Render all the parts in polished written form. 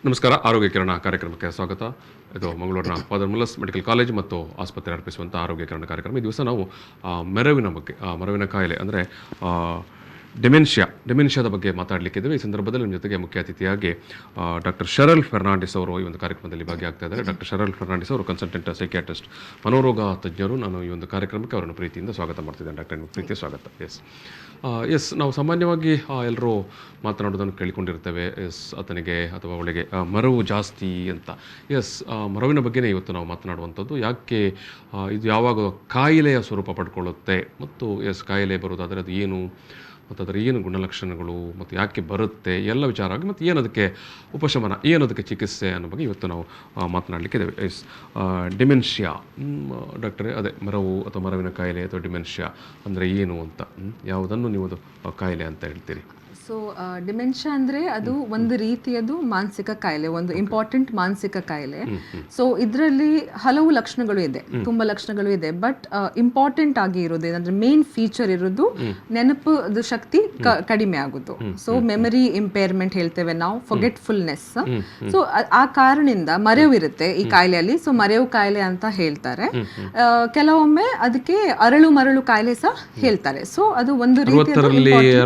ನಮಸ್ಕಾರ. ಆರೋಗ್ಯ ಕಿರಣ ಕಾರ್ಯಕ್ರಮಕ್ಕೆ ಸ್ವಾಗತ. ಇದು ಮಂಗಳೂರಿನ ಫಾದರ್ ಮುಲ್ಲಸ್ ಮೆಡಿಕಲ್ ಕಾಲೇಜ್ ಮತ್ತು ಆಸ್ಪತ್ರೆ ಅರ್ಪಿಸುವಂಥ ಆರೋಗ್ಯ ಕಿರಣ ಕಾರ್ಯಕ್ರಮ. ಈ ದಿವಸ ನಾವು ಮೆರವಿನ ಬಗ್ಗೆ, ಮೆರವಿನ ಕಾಯಿಲೆ ಅಂದರೆ ಡೆಮೆನ್ಷಿಯಾದ ಬಗ್ಗೆ ಮಾತಾಡಲಿಕ್ಕಿದ್ದೇವೆ. ಈ ಸಂದರ್ಭದಲ್ಲಿ ನಿಮ್ಮ ಜೊತೆಗೆ ಮುಖ್ಯ ಅತಿಥಿಯಾಗಿ ಡಾಕ್ಟರ್ ಶರಲ್ ಫೆರ್ನಾಂಡಿಸ್ ಅವರು ಈ ಒಂದು ಕಾರ್ಯಕ್ರಮದಲ್ಲಿ ಭಾಗಿಯಾಗ್ತಾ ಇದ್ದಾರೆ. ಡಾಕ್ಟರ್ ಶರಲ್ ಫೆರ್ನಾಂಡಿಸ್ ಅವರು ಕನ್ಸಲ್ಟೆಂಟ್ ಸೈಕಿಯಾಟ್ರಿಸ್ಟ್, ಮನೋರೋಗ ತಜ್ಞರು. ನಾನು ಈ ಒಂದು ಕಾರ್ಯಕ್ರಮಕ್ಕೆ ಅವರನ್ನು ಪ್ರೀತಿಯಿಂದ ಸ್ವಾಗತ ಮಾಡ್ತಿದ್ದೇನೆ. ಡಾಕ್ಟರ್ ಪ್ರೀತಿಯ ಸ್ವಾಗತ. ಎಸ್ ನಾವು ಸಾಮಾನ್ಯವಾಗಿ ಎಲ್ಲರೂ ಮಾತನಾಡೋದನ್ನು ಕೇಳಿಕೊಂಡಿರ್ತೇವೆ. ಆತನಿಗೆ ಅಥವಾ ಅವಳಿಗೆ ಮರವು ಜಾಸ್ತಿ ಅಂತ. ಮರವಿನ ಬಗ್ಗೆನೇ ಇವತ್ತು ನಾವು ಮಾತನಾಡುವಂಥದ್ದು. ಯಾಕೆ ಇದು ಯಾವಾಗ ಕಾಯಿಲೆಯ ಸ್ವರೂಪ ಪಡ್ಕೊಳ್ಳುತ್ತೆ ಮತ್ತು ಕಾಯಿಲೆ ಬರೋದಾದರೆ ಅದು ಏನು ಮತ್ತು ಅದರ ಏನು ಗುಣಲಕ್ಷಣಗಳು ಮತ್ತು ಯಾಕೆ ಬರುತ್ತೆ ಎಲ್ಲ ವಿಚಾರ ಆಗಿ ಮತ್ತು ಏನದಕ್ಕೆ ಉಪಶಮನ, ಏನದಕ್ಕೆ ಚಿಕಿತ್ಸೆ ಅನ್ನೋ ಬಗ್ಗೆ ಇವತ್ತು ನಾವು ಮಾತನಾಡಲಿಕ್ಕಿದ್ದೇವೆ. ಡಿಮೆನ್ಷಿಯಾ ಡಾಕ್ಟ್ರೇ, ಅದೇ ಮರವು ಅಥವಾ ಮರವಿನ ಕಾಯಿಲೆ ಅಥವಾ ಡಿಮೆನ್ಷಿಯಾ ಅಂದರೆ ಏನು ಅಂತ, ಯಾವುದನ್ನು ನೀವು ಅದು ಕಾಯಿಲೆ ಅಂತ ಹೇಳ್ತೀರಿ? ಸೊ ಡಿಮೆನ್ಷಿಯಾ ಅಂದರೆ ಅದು ಒಂದು ರೀತಿಯದು ಮಾನಸಿಕ ಕಾಯಿಲೆ, ಒಂದು ಇಂಪಾರ್ಟೆಂಟ್ ಮಾನಸಿಕ ಕಾಯಿಲೆ. ಸೊ ಇದರಲ್ಲಿ ಹಲವು ಲಕ್ಷಣಗಳು ಇದೆ, ತುಂಬ ಲಕ್ಷಣಗಳು ಇದೆ. ಬಟ್ ಇಂಪಾರ್ಟೆಂಟ್ ಆಗಿ ಇರೋದು ಏನಂದ್ರೆ ಮೇನ್ ಫೀಚರ್ ಇರೋದು ನೆನಪು ಶಕ್ತಿ ಕಡಿಮೆ ಆಗೋದು. ಸೊ ಮೆಮರಿ ಇಂಪೇರ್ಮೆಂಟ್ ಹೇಳ್ತೇವೆ ನಾವು, ಫೊಗೆಟ್ಫುಲ್ನೆಸ್. ಸೊ ಆ ಕಾರಣದಿಂದ ಮರೆವು ಇರುತ್ತೆ ಈ ಕಾಯಿಲೆಯಲ್ಲಿ. ಸೊ ಮರೆವು ಕಾಯಿಲೆ ಅಂತ ಹೇಳ್ತಾರೆ. ಕೆಲವೊಮ್ಮೆ ಅದಕ್ಕೆ ಅರಳು ಮರಳು ಕಾಯಿಲೆ ಸಹ ಹೇಳ್ತಾರೆ. ಸೊ ಅದು ಒಂದು ರೀತಿಯ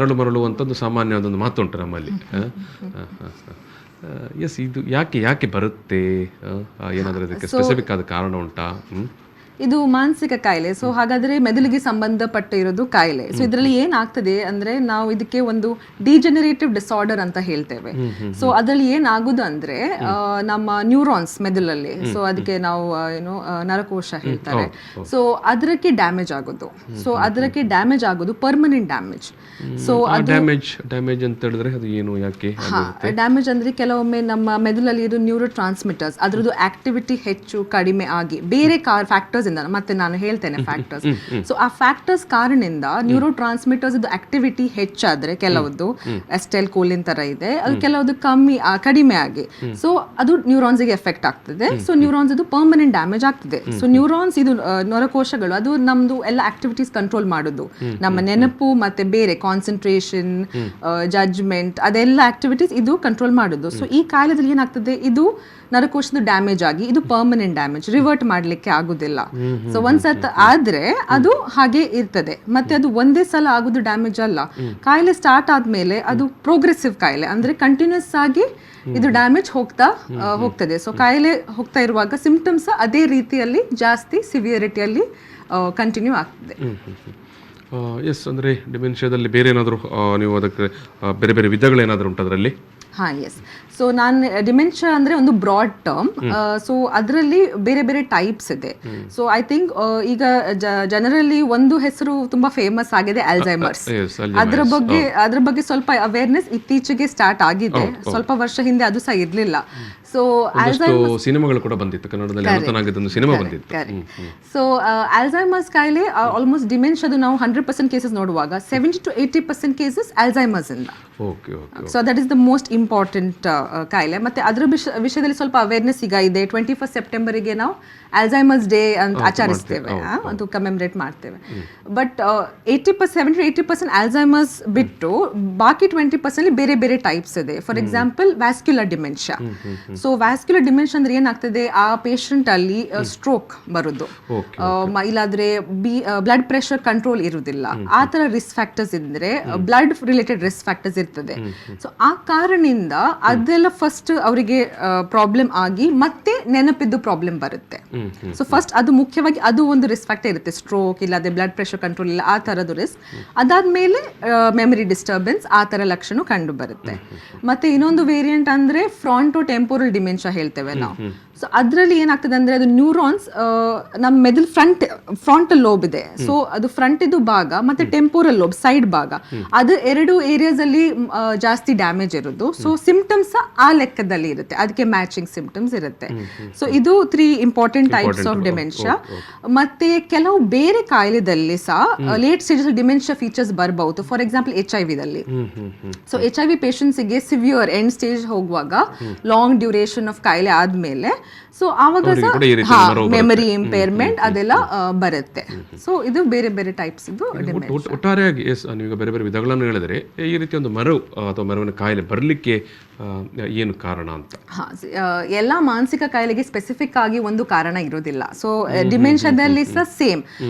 ಅರಳು ಮರಳು ಅಂತಂದು ಸಾಮಾನ್ಯ ಅದೊಂದು ಮಾತುಂಟು ನಮ್ಮಲ್ಲಿ. ಇದು ಯಾಕೆ ಬರುತ್ತೆ? ಏನಾದರೂ ಇದಕ್ಕೆ ಸ್ಪೆಸಿಫಿಕ್ ಆದ ಕಾರಣ ಉಂಟಾ? ಇದು ಮಾನಸಿಕ ಕಾಯಿಲೆ. ಸೊ ಹಾಗಾದ್ರೆ ಮೆದುಳಿಗೆ ಸಂಬಂಧಪಟ್ಟ ಇರೋದು ಕಾಯಿಲೆ. ಸೊ ಇದರಲ್ಲಿ ಏನಾಗ್ತದೆ ಅಂದ್ರೆ ನಾವು ಇದಕ್ಕೆ ಒಂದು ಡಿಜೆನರೇಟಿವ್ ಡಿಸಾರ್ಡರ್ ಅಂತ ಹೇಳ್ತೇವೆ. ಸೊ ಅದರಲ್ಲಿ ಏನಾಗುದು ಅಂದ್ರೆ ನಮ್ಮ ನ್ಯೂರಾನ್ಸ್ ಮೆದುಳಲ್ಲಿ, ಸೊ ಅದಕ್ಕೆ ನಾವು ನರಕೋಶ ಹೇಳ್ತಾರೆ. ಸೊ ಅದಕ್ಕೆ ಡ್ಯಾಮೇಜ್ ಆಗೋದು. ಸೊ ಅದಕ್ಕೆ ಡ್ಯಾಮೇಜ್ ಆಗೋದು ಪರ್ಮನೆಂಟ್ ಡ್ಯಾಮೇಜ್. ಸೊ ಡ್ಯಾಮೇಜ್ ಅಂತ ಹೇಳಿದ್ರೆ ಅದು ಏನು, ಯಾಕೆ ಡ್ಯಾಮೇಜ್ ಅಂದ್ರೆ ಕೆಲವೊಮ್ಮೆ ನಮ್ಮ ಮೆದುಳಲ್ಲಿ ಇದು ನ್ಯೂರೋ ಟ್ರಾನ್ಸ್ಮಿಟರ್ಸ್ ಅದರದ್ದು ಆಕ್ಟಿವಿಟಿ ಹೆಚ್ಚು ಕಡಿಮೆ ಆಗಿ ಬೇರೆ ಫ್ಯಾಕ್ಟರ್ಸ್ ಇಂದ, ಮತ್ತೆ ನಾನು ಹೇಳ್ತೇನೆ ಫ್ಯಾಕ್ಟರ್ಸ್. ಸೊ ಆ ಫ್ಯಾಕ್ಟರ್ಸ್ ಕಾರಣದಿಂದ ನ್ಯೂರೋ ಟ್ರಾನ್ಸ್ಮಿಟರ್ಸ್ ಆಕ್ಟಿವಿಟಿ ಹೆಚ್ಚಾದ್ರೆ ಕೆಲವೊಂದು ಎಸ್ಟೈಲ್ ಕೋಲಿನ್ ತರ ಇದೆ, ಅದು ಕೆಲವೊಂದು ಕಡಿಮೆ ಆಗಿ ಸೊ ಅದು ನ್ಯೂರಾನ್ಸ್ ಗೆ ಎಫೆಕ್ಟ್ ಆಗ್ತದೆ. ಸೊ ನ್ಯೂರಾನ್ಸ್ ಇದು ಪರ್ಮನೆಂಟ್ ಡ್ಯಾಮೇಜ್ ಆಗ್ತದೆ. ಸೊ ನ್ಯೂರಾನ್ಸ್ ಇದು ನರಕೋಶಗಳು ಅದು ನಮ್ದು ಎಲ್ಲ ಆಕ್ಟಿವಿಟೀಸ್ ಕಂಟ್ರೋಲ್ ಮಾಡೋದು, ನಮ್ಮ ನೆನಪು ಮತ್ತೆ ಬೇರೆ ಕಾನ್ಸಂಟ್ರೇಷನ್, ಜಡ್ಜ್ಮೆಂಟ್ ಅದೆಲ್ಲ ಆಕ್ಟಿವಿಟೀಸ್ ಇದು ಕಂಟ್ರೋಲ್ ಮಾಡೋದು. ಸೊ ಈ ಕಾಯಿಲೆದಲ್ಲಿ ಏನಾಗ್ತದೆ, ಇದು ನರಕೋಶದ ಡ್ಯಾಮೇಜ್ ಆಗಿ ಇದು ಪರ್ಮನೆಂಟ್ ಡ್ಯಾಮೇಜ್, ರಿವರ್ಟ್ ಮಾಡ್ಲಿಕ್ಕೆ ಆಗುದಿಲ್ಲ. ಸೊ ಒಂದ್ಸತ ಆದ್ರೆ ಅದು ಹಾಗೆ ಇರ್ತದೆ. ಮತ್ತೆ ಅದು ಒಂದೇ ಸಲ ಆಗುದು ಡ್ಯಾಮೇಜ್ ಅಲ್ಲ. ಕಾಯಿಲೆ ಸ್ಟಾರ್ಟ್ ಆದ್ಮೇಲೆ ಅದು ಪ್ರೋಗ್ರೆಸಿವ್ ಕಾಯಿಲೆ, ಅಂದ್ರೆ ಕಂಟಿನ್ಯೂಸ್ ಆಗಿ ಇದು ಡ್ಯಾಮೇಜ್ ಹೋಗ್ತದೆ. ಸೊ ಕಾಯಿಲೆ ಹೋಗ್ತಾ ಇರುವಾಗ ಸಿಂಪ್ಟಮ್ಸ್ ಅದೇ ರೀತಿಯಲ್ಲಿ ಜಾಸ್ತಿ ಸಿವಿಯರಿಟಿಯಲ್ಲಿ ಕಂಟಿನ್ಯೂ ಆಗ್ತದೆ. ಅಂದರೆ ಡಿಮೆನ್ಷಿಯಾದಲ್ಲಿ ಬೇರೆ ಏನಾದರೂ ನೀವು ಅದಕ್ಕೆ ಬೇರೆ ಬೇರೆ ವಿಧಗಳೇನಾದರೂ ಉಂಟು ಅದರಲ್ಲಿ? ಸೊ ನಾನು ಡಿಮೆನ್ಷಿಯಾ ಅಂದ್ರೆ ಒಂದು ಬ್ರಾಡ್ ಟರ್ಮ್. ಸೊ ಅದರಲ್ಲಿ ಬೇರೆ ಬೇರೆ ಟೈಪ್ಸ್ ಇದೆ. ಸೊ ಐ ಥಿಂಕ್ ಈಗ ಜನರಲ್ಲಿ ಒಂದು ಹೆಸರು ತುಂಬಾ ಫೇಮಸ್ ಆಗಿದೆ, ಅಲ್ಝೈಮರ್ಸ್. ಅದ್ರ ಬಗ್ಗೆ ಸ್ವಲ್ಪ ಅವೇರ್ನೆಸ್ ಇತ್ತೀಚೆಗೆ ಸ್ಟಾರ್ಟ್ ಆಗಿದೆ. ಸ್ವಲ್ಪ ವರ್ಷ ಹಿಂದೆ ಅದು ಸಹ ಇರ್ಲಿಲ್ಲ. ಸೊ ಸಿನಿಮಾಗಳು ಕೂಡ ಬಂದಿತ್ತು ಕನ್ನಡದಲ್ಲಿ, ಸಿನಿಮಾ ಬಂದಿತ್ತು. ಸೊ ಅಲ್ಝೈಮರ್ಸ್ ಕಾಯಿಲೆ ಆಲ್ಮೋಸ್ಟ್ ಡಿಮೆನ್ಷಿಯಾದು ನಾವು 100% ಕೇಸಸ್ ನೋಡುವಾಗ 70 to 80% ಕೇಸಸ್ ಅಲ್ಝೈಮರ್ಸ್ ಇಂದ. So that is the most important ಕಾಯಿಲೆ. ಮತ್ತೆ ಅದರ ವಿಷಯದಲ್ಲಿ ಸ್ವಲ್ಪ ಅವೇರ್ನೆಸ್ ಈಗ ಇದೆ. 21 ಸೆಪ್ಟೆಂಬರಿಗೆ ನಾವು ಅಲ್ಝೈಮರ್ಸ್ ಡೇ ಅಂತ ಆಚರಿಸ್ತೇವೆ, ಅದು ಕಮೆಮರೇಟ್ ಮಾಡ್ತೇವೆ. ಬಟ್ 70-80% ಅಲ್ಝೈಮರ್ಸ್ ಬಿಟ್ಟು ಬಾಕಿ 20% ಬೇರೆ ಬೇರೆ ಟೈಪ್ಸ್ ಇದೆ. For example vascular dementia. So vascular dementia ಅಂದ್ರೆ ಏನಾಗ್ತದೆ, ಆ ಪೇಷಂಟ್ ಅಲ್ಲಿ ಸ್ಟ್ರೋಕ್ ಬರುದು, ಇಲ್ಲಾದ್ರೆ ಬ್ಲಡ್ ಪ್ರೆಷರ್ ಕಂಟ್ರೋಲ್ ಇರುವುದಿಲ್ಲ, ಆ ತರ ರಿಸ್ಕ್ ಫ್ಯಾಕ್ಟರ್ಸ್ ಇದ್ರೆ ಬ್ಲಡ್ ರಿಲೇಟೆಡ್ ರಿಸ್ಕ್ ಫ್ಯಾಕ್ಟರ್ಸ್ ಇರ್ತದೆ. ಸೊ ಆ ಕಾರಣದಿಂದ ಅದೆಲ್ಲ ಫಸ್ಟ್ ಅವರಿಗೆ ಪ್ರಾಬ್ಲಮ್ ಆಗಿ ಮತ್ತೆ ನೆನಪಿದ್ದು ಪ್ರಾಬ್ಲಮ್ ಬರುತ್ತೆ. ಸೊ ಫಸ್ಟ್ ಅದು ಮುಖ್ಯವಾಗಿ ಅದು ಒಂದು ರಿಸ್ಕ್ ಫ್ಯಾಕ್ಟರ್ ಇರುತ್ತೆ, ಸ್ಟ್ರೋಕ್ ಇಲ್ಲದೆ ಬ್ಲಡ್ ಪ್ರೆಷರ್ ಕಂಟ್ರೋಲ್ ಇಲ್ಲ ಆ ತರದ್ದು ರಿಸ್ಕ್. ಅದಾದ್ಮೇಲೆ ಮೆಮರಿ ಡಿಸ್ಟರ್ಬೆನ್ಸ್ ಆ ತರ ಲಕ್ಷಣ ಕಂಡು ಬರುತ್ತೆ. ಮತ್ತೆ ಇನ್ನೊಂದು ವೇರಿಯಂಟ್ ಅಂದ್ರೆ ಫ್ರಾಂಟೋ ಟೆಂಪೋರಲ್ ಡಿಮೆನ್ಷಿಯಾ ಹೇಳ್ತೇವೆ ನಾವು. ಸೊ ಅದರಲ್ಲಿ ಏನಾಗ್ತದೆ ಅಂದ್ರೆ ಅದು ನ್ಯೂರಾನ್ಸ್ ನಮ್ಮ ಮೆದುಳು ಫ್ರಂಟಲ್ ಲೋಬ್ ಇದೆ. ಸೊ ಅದು ಫ್ರಂಟ್ ಇದು ಭಾಗ ಮತ್ತೆ ಟೆಂಪೋರಲ್ ಲೋಬ್ ಸೈಡ್ ಭಾಗ, ಅದು ಎರಡು ಏರಿಯಾಸ್ ಅಲ್ಲಿ ಜಾಸ್ತಿ ಡ್ಯಾಮೇಜ್ ಇರೋದು. ಸೊ ಸಿಂಪ್ಟಮ್ಸ್ ಆ ಲೆಕ್ಕದಲ್ಲಿ ಇರುತ್ತೆ, ಅದಕ್ಕೆ ಮ್ಯಾಚಿಂಗ್ ಸಿಂಪ್ಟಮ್ಸ್ ಇರುತ್ತೆ. ಸೊ ಇದು 3 ಇಂಪಾರ್ಟೆಂಟ್ ಟೈಪ್ಸ್ ಆಫ್ ಡಿಮೆನ್ಷಿಯಾ. ಮತ್ತೆ ಕೆಲವು ಬೇರೆ ಕಾಯಿಲೆದಲ್ಲಿ ಸಹ ಲೇಟ್ ಸ್ಟೇಜಸ್ ಡಿಮೆನ್ಷಿಯಾ ಫೀಚರ್ಸ್ ಬರಬಹುದು. ಫಾರ್ ಎಕ್ಸಾಂಪಲ್ HIV ದಲ್ಲಿ. ಸೊ HIV ಪೇಷಂಟ್ಸ್ ಗೆ ಸಿವಿಯರ್ ಎಂಡ್ ಸ್ಟೇಜ್ ಹೋಗುವಾಗ ಲಾಂಗ್ ಡ್ಯೂರೇಷನ್ ಆಫ್ ಕಾಯಿಲೆ ಆದ್ಮೇಲೆ ಸೊ ಆವಾಗ ಮೆಮರಿ ಇಂಪೇರ್ಮೆಂಟ್ ಅದೆಲ್ಲ ಬರುತ್ತೆ. ಸೊ ಇದು ಬೇರೆ ಬೇರೆ ಟೈಪ್ಸ್ ಇದು ಒಟ್ಟಾರೆಯಾಗಿ ನೀವೀಗ ಬೇರೆ ಬೇರೆ ವಿಧಗಳನ್ನು ಹೇಳಿದರೆ ಈ ರೀತಿ ಒಂದು ಮರವು ಅಥವಾ ಮರವಿನ ಕಾಯಿಲೆ ಬರಲಿಕ್ಕೆ ಏನು ಕಾರಣ ಅಂತ? ಎಲ್ಲ ಮಾನಸಿಕ ಕಾಯಿಲೆಗೆ ಸ್ಪೆಸಿಫಿಕ್ ಆಗಿ ಒಂದು ಕಾರಣ ಇರೋದಿಲ್ಲ. ಸೊ ಡಿಮೆನ್ಷಿಯಾದಲ್ಲಿ ಸಹ ಸೇಮ್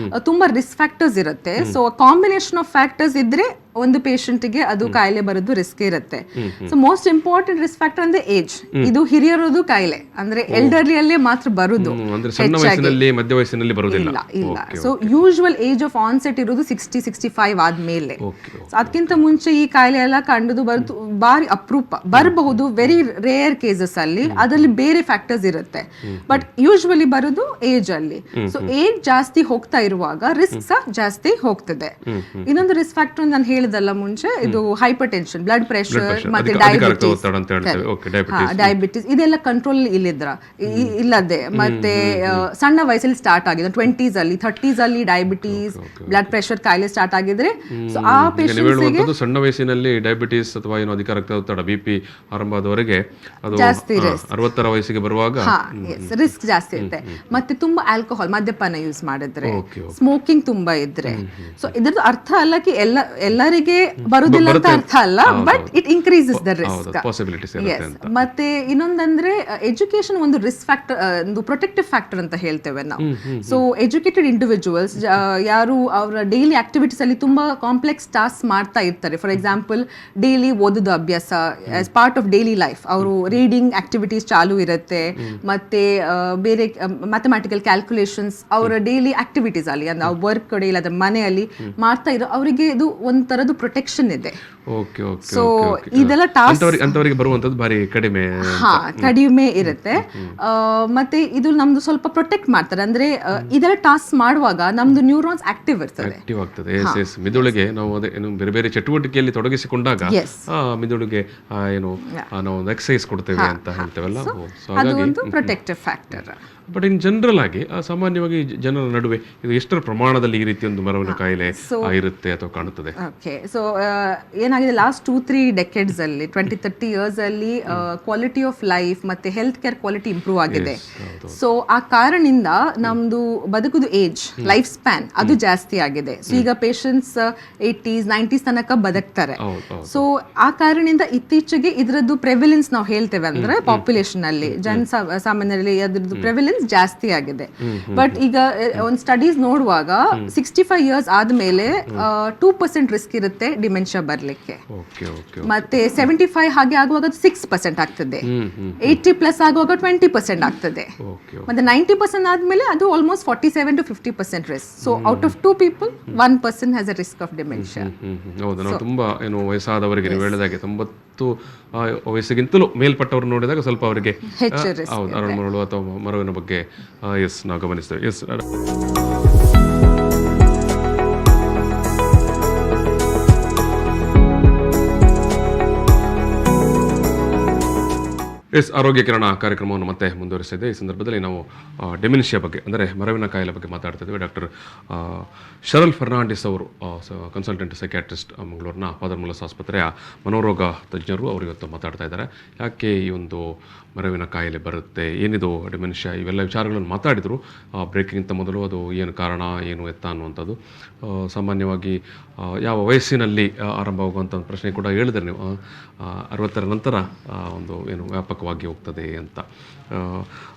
ತುಂಬಾ ರಿಸ್ಕ್ ಫ್ಯಾಕ್ಟರ್ಸ್ ಇರುತ್ತೆ. ಸೊ ಕಾಂಬಿನೇಷನ್ ಆಫ್ ಫ್ಯಾಕ್ಟರ್ಸ್ ಇದ್ರೆ ಒಂದು ಪೇಷಂಟ್ಗೆ ಅದು ಕಾಯಿಲೆ ಬರೋದು ರಿಸ್ಕ್ ಇರುತ್ತೆ. So most important risk factor ಅಂದ್ರೆ ಏಜ್. ಇದು ಹಿರಿಯರದು ಕಾಯಿಲೆ ಅಂದ್ರೆ ಎಲ್ಡರ್ಲಿಯಲ್ಲೇ ಮಾತ್ರ ಬರುದು, ಇಲ್ಲ. So usual age of onset ಇರೋದು 60-65 ಆದ್ಮೇಲೆ. ಅದಕ್ಕಿಂತ ಮುಂಚೆ ಈ ಕಾಯಿಲೆ ಎಲ್ಲ ಕಂಡುದು ಬರೋದು ಬಾರಿ ಅಪರೂಪ, ಬರಬಹುದು ವೆರಿ ರೇರ್ ಕೇಸಸ್ ಅಲ್ಲಿ, ಅದರಲ್ಲಿ ಬೇರೆ ಫ್ಯಾಕ್ಟರ್ಸ್ ಇರುತ್ತೆ. ಬಟ್ ಯೂಶುವಲಿ ಬರೋದು ಏಜ್ ಅಲ್ಲಿ. ಸೊ ಏಜ್ ಜಾಸ್ತಿ ಹೋಗ್ತಾ ಇರುವಾಗ ರಿಸ್ಕ್ ಸಹ ಜಾಸ್ತಿ ಹೋಗ್ತದೆ. ಇನ್ನೊಂದು ರಿಸ್ಕ್ ಫ್ಯಾಕ್ಟರ್ ನಾನು ಹೇಳಿದಲ್ಲ ಮುಂಚೆ, ಇದು ಹೈಪರ್ ಟೆನ್ಷನ್, ಬ್ಲಡ್ ಪ್ರೆಷರ್ ಮತ್ತೆ ಡಯಾಬಿಟಿಸ್ ಇದೆಲ್ಲ ಕಂಟ್ರೋಲ್ ಇಲ್ಲದೆ ಮತ್ತೆ ಸಣ್ಣ ವಯಸ್ಸಲ್ಲಿ ಸ್ಟಾರ್ಟ್ ಆಗಿದೆ, 20s ಅಲ್ಲಿ 30s ಅಲ್ಲಿ ಡಯಾಬಿಟಿಸ್ ಬ್ಲಡ್ ಪ್ರೆಷರ್ ಕಾಯಿಲೆ ಸ್ಟಾರ್ಟ್ ಆಗಿದ್ರೆ ಆ ಪೇಷಂಟ್ಸ್ಗೆ ಸಣ್ಣ ವಯಸ್ಸಿನಲ್ಲಿ ಡಯಾಬಿಟಿಸ್ ಅಥವಾ ಏನು ಅಧಿಕ ರಕ್ತದೊತ್ತಡ ಬಿಪಿ ಆರಂಭ ಆದವರೆಗೆ ಅದು 60ರ ವಯಸ್ಸಿಗೆ ಬರುವಾಗ ರಿಸ್ಕ್ ಜಾಸ್ತಿ ಇರುತ್ತೆ. ಮತ್ತೆ ತುಂಬಾ ಆಲ್ಕೋಹಾಲ್ ಮದ್ಯಪಾನ ಯೂಸ್ ಮಾಡಿದ್ರೆ, ಸ್ಮೋಕಿಂಗ್ ತುಂಬಾ ಇದ್ರೆ. ಸೊ ಇದ್ರದ್ದು ಅರ್ಥ ಅಲ್ಲ ಕಿ ಎಲ್ಲರಿಗೆ ಬರುದಿಲ್ಲ ಅಂತ ಅರ್ಥ ಅಲ್ಲ, but it increases the risk. ಮತ್ತೆ ಇನ್ನೊಂದಂದ್ರೆ ಎಜುಕೇಶನ್ ಒಂದು ರಿಸ್ಕ್ ಫ್ಯಾಕ್ಟರ್, ಒಂದು ಪ್ರೊಟೆಕ್ಟಿವ್ ಫ್ಯಾಕ್ಟರ್ ಅಂತ ಹೇಳ್ತೇವೆ ನಾವು. ಸೊ ಎಜುಕೇಟೆಡ್ ಇಂಡಿವಿಜುವಲ್ಸ್ ಯಾರು ಅವರ ಡೈಲಿ ಆಕ್ಟಿವಿಟೀಸ್ ಅಲ್ಲಿ ತುಂಬಾ ಕಾಂಪ್ಲೆಕ್ಸ್ ಟಾಸ್ಕ್ ಮಾಡ್ತಾ ಇರ್ತಾರೆ. ಫಾರ್ ಎಕ್ಸಾಂಪಲ್ ಡೈಲಿ ಓದೋದು ಅಭ್ಯಾಸ as part of daily life, ಅವರು ರೀಡಿಂಗ್ ಆಕ್ಟಿವಿಟೀಸ್ ಚಾಲು ಇರುತ್ತೆ. ಮತ್ತೆ ಬೇರೆ ಮ್ಯಾಥಮೆಟಿಕಲ್ ಕ್ಯಾಲ್ಕುಲೇಷನ್ಸ್ ಅವರ ಡೈಲಿ ಆಕ್ಟಿವಿಟೀಸ್ ಅಲ್ಲಿ ಅಂದ್ರೆ ವರ್ಕ್ ಕಡೆ ಇಲ್ಲದ ಮನೆಯಲ್ಲಿ ಮಾಡ್ತಾ ಇರೋ ಅವರಿಗೆ ಇದು ಒಂಥರದ್ದು ಪ್ರೊಟೆಕ್ಷನ್ ಇದೆ. ಸೊ ಇದೆಲ್ಲ ಟಾಸ್ಕ್ ಅಂತವರಿಗೆ ಬರುವಂತದ್ದು ಬಾರಿ ಕಡಿಮೆ ಇರುತ್ತೆ. ಮತ್ತೆ ಇದು ನಮ್ದು ಸ್ವಲ್ಪ ಪ್ರೊಟೆಕ್ಟ್ ಮಾಡ್ತಾರೆ, ಅಂದ್ರೆ ಇದೆಲ್ಲ ಟಾಸ್ಕ್ ಮಾಡುವಾಗ ನಮ್ದು ನ್ಯೂರಾನ್ಸ್ ಆಕ್ಟಿವ್ ಇರ್ತದೆ. ಮಿದುಳಿಗೆ ನಾವು ಬೇರೆ ಬೇರೆ ಚಟುವಟಿಕೆಯಲ್ಲಿ ತೊಡಗಿಸಿಕೊಂಡಾಗ ಮಿದುಳಿಗೆ ಏನು ನಾವು ಎಕ್ಸರ್ಸೈಸ್ ಕೊಡ್ತೇವೆ ಅಂತ ಹೇಳ್ತೇವಲ್ಲ, ಅದು ಒಂದು protective factor. But in general ಆಗಿ ಸಾಮಾನ್ಯವಾಗಿ ಜನರ ನಡುವೆ ಇದು ಎಷ್ಟರ ಪ್ರಮಾಣದಲ್ಲಿ ಈ ರೀತಿ ಒಂದು ಮರವಿನ ಕಾಯಿಲೆ ಇರುತ್ತೆ ಅಥವಾ ಕಾಣುತ್ತದೆ? ಓಕೆ, ಸೊ ಏನಾಗಿದೆ ಲಾಸ್ಟ್ 2-3 ಡೆಕೆಡ್ಸ್ ಅಲ್ಲಿ 20-30 ಇಯರ್ಸ್ ಅಲ್ಲಿ ಕ್ವಾಲಿಟಿ ಆಫ್ ಲೈಫ್ ಮತ್ತೆ ಹೆಲ್ತ್ ಕೇರ್ ಕ್ವಾಲಿಟಿ ಇಂಪ್ರೂವ್ ಆಗಿದೆ. ಸೊ ಆ ಕಾರಣದಿಂದ ನಮ್ದು ಬದುಕುದು ಏಜ್ ಲೈಫ್ ಸ್ಪ್ಯಾನ್ ಅದು ಜಾಸ್ತಿ ಆಗಿದೆ. ಸೊ ಈಗ ಪೇಷಂಟ್ಸ್ 80s 90s ತನಕ ಬದುಕ್ತಾರೆ. ಸೊ ಆ ಕಾರಣದಿಂದ ಇತ್ತೀಚೆಗೆ ಇದರದ್ದು ಪ್ರೆವಿಲೆನ್ಸ್ ನಾವು ಹೇಳ್ತೇವೆ ಅಂದ್ರೆ ಪಾಪ್ಯುಲೇಷನ್ ಅಲ್ಲಿ ಸಾಮಾನ್ಯರಲ್ಲಿ ಅದ್ರದ್ದು ಪ್ರೆವಿಲೆನ್ಸ್ ಜಾಸ್ತಿ ಆಗಿದೆ. ಬಟ್ ಈಗ ಒಂದು ಸ್ಟಡೀಸ್ ನೋಡುವಾಗ 65 ಇಯರ್ಸ್ ಆದ್ಮೇಲೆ 2% ರಿಸ್ಕ್ ಇರುತ್ತೆ ಡಿಮೆನ್ಷಿಯಾ ಬರ್ಲಿಕ್ಕೆ. ಮತ್ತೆ 75 ಹಾಗೆ ಆಗುವಾಗ 6% ಆಗ್ತದೆ, 80+ ಆಗುವಾಗ 20% ಆಗ್ತದೆ, ಮತ್ತೆ 90% ಆದ್ಮೇಲೆ ಅದು almost 47-50% risk. So out of 2 people 1 person has a risk of dementia. ಹೌದು, ನಾವು ತುಂಬಾ ಏನು ವಯಸ್ಸಾದವರಿಗೆ ನೀವು ಹೇಳಿದಾಗೆ 90 ವಯಸ್ಸಿಗಿಂತಲೂ ಮೇಲ್ಪಟ್ಟವರು ನೋಡಿದಾಗ ಸ್ವಲ್ಪ ಅವರಿಗೆ ಅರಳುಮರಳು ಅಥವಾ ಮರವಿನ ಬಗ್ಗೆ ನಾವು ಗಮನಿಸ್ತೇವೆ. ಆರೋಗ್ಯ ಕಿರಣ ಕಾರ್ಯಕ್ರಮವನ್ನು ಮತ್ತೆ ಮುಂದುವರಿಸಿದೆ. ಈ ಸಂದರ್ಭದಲ್ಲಿ ನಾವು ಡೆಮೆನ್ಷಿಯಾ ಬಗ್ಗೆ ಅಂದರೆ ಮರವಿನ ಕಾಯಿಲೆ ಬಗ್ಗೆ ಮಾತಾಡ್ತಿದ್ವಿ. ಡಾಕ್ಟರ್ ಶರಲ್ ಫರ್ನಾಂಡಿಸ್ ಅವರು ಕನ್ಸಲ್ಟೆಂಟ್ ಸೈಕ್ಯಾಟ್ರಿಸ್ಟ್ ಮಂಗಳೂರಿನ ಪಾದರ್ಮುಲಸ್ ಆಸ್ಪತ್ರೆಯ ಮನೋರೋಗ ತಜ್ಞರು. ಅವರು ಇವತ್ತು ಮಾತಾಡ್ತಾ ಇದ್ದಾರೆ ಯಾಕೆ ಈ ಒಂದು ಮರವಿನ ಕಾಯಿಲೆ ಬರುತ್ತೆ, ಏನಿದು ಡೆಮೆನ್ಷಿಯಾ, ಇವೆಲ್ಲ ವಿಚಾರಗಳನ್ನು ಮಾತಾಡಿದರು. ಬ್ರೇಕಿಂಗಿಂತ ಮೊದಲು ಅದು ಏನು ಕಾರಣ, ಏನು ಎತ್ತ ಅನ್ನುವಂಥದ್ದು, ಸಾಮಾನ್ಯವಾಗಿ ಯಾವ ವಯಸ್ಸಿನಲ್ಲಿ ಆರಂಭವಾಗುವಂಥ ಒಂದು ಪ್ರಶ್ನೆ ಕೂಡ ಹೇಳಿದ್ರೆ ನೀವು 60ರ ನಂತರ ಒಂದು ಏನು ವ್ಯಾಪಕವಾಗಿ ಹೋಗ್ತದೆ ಅಂತ.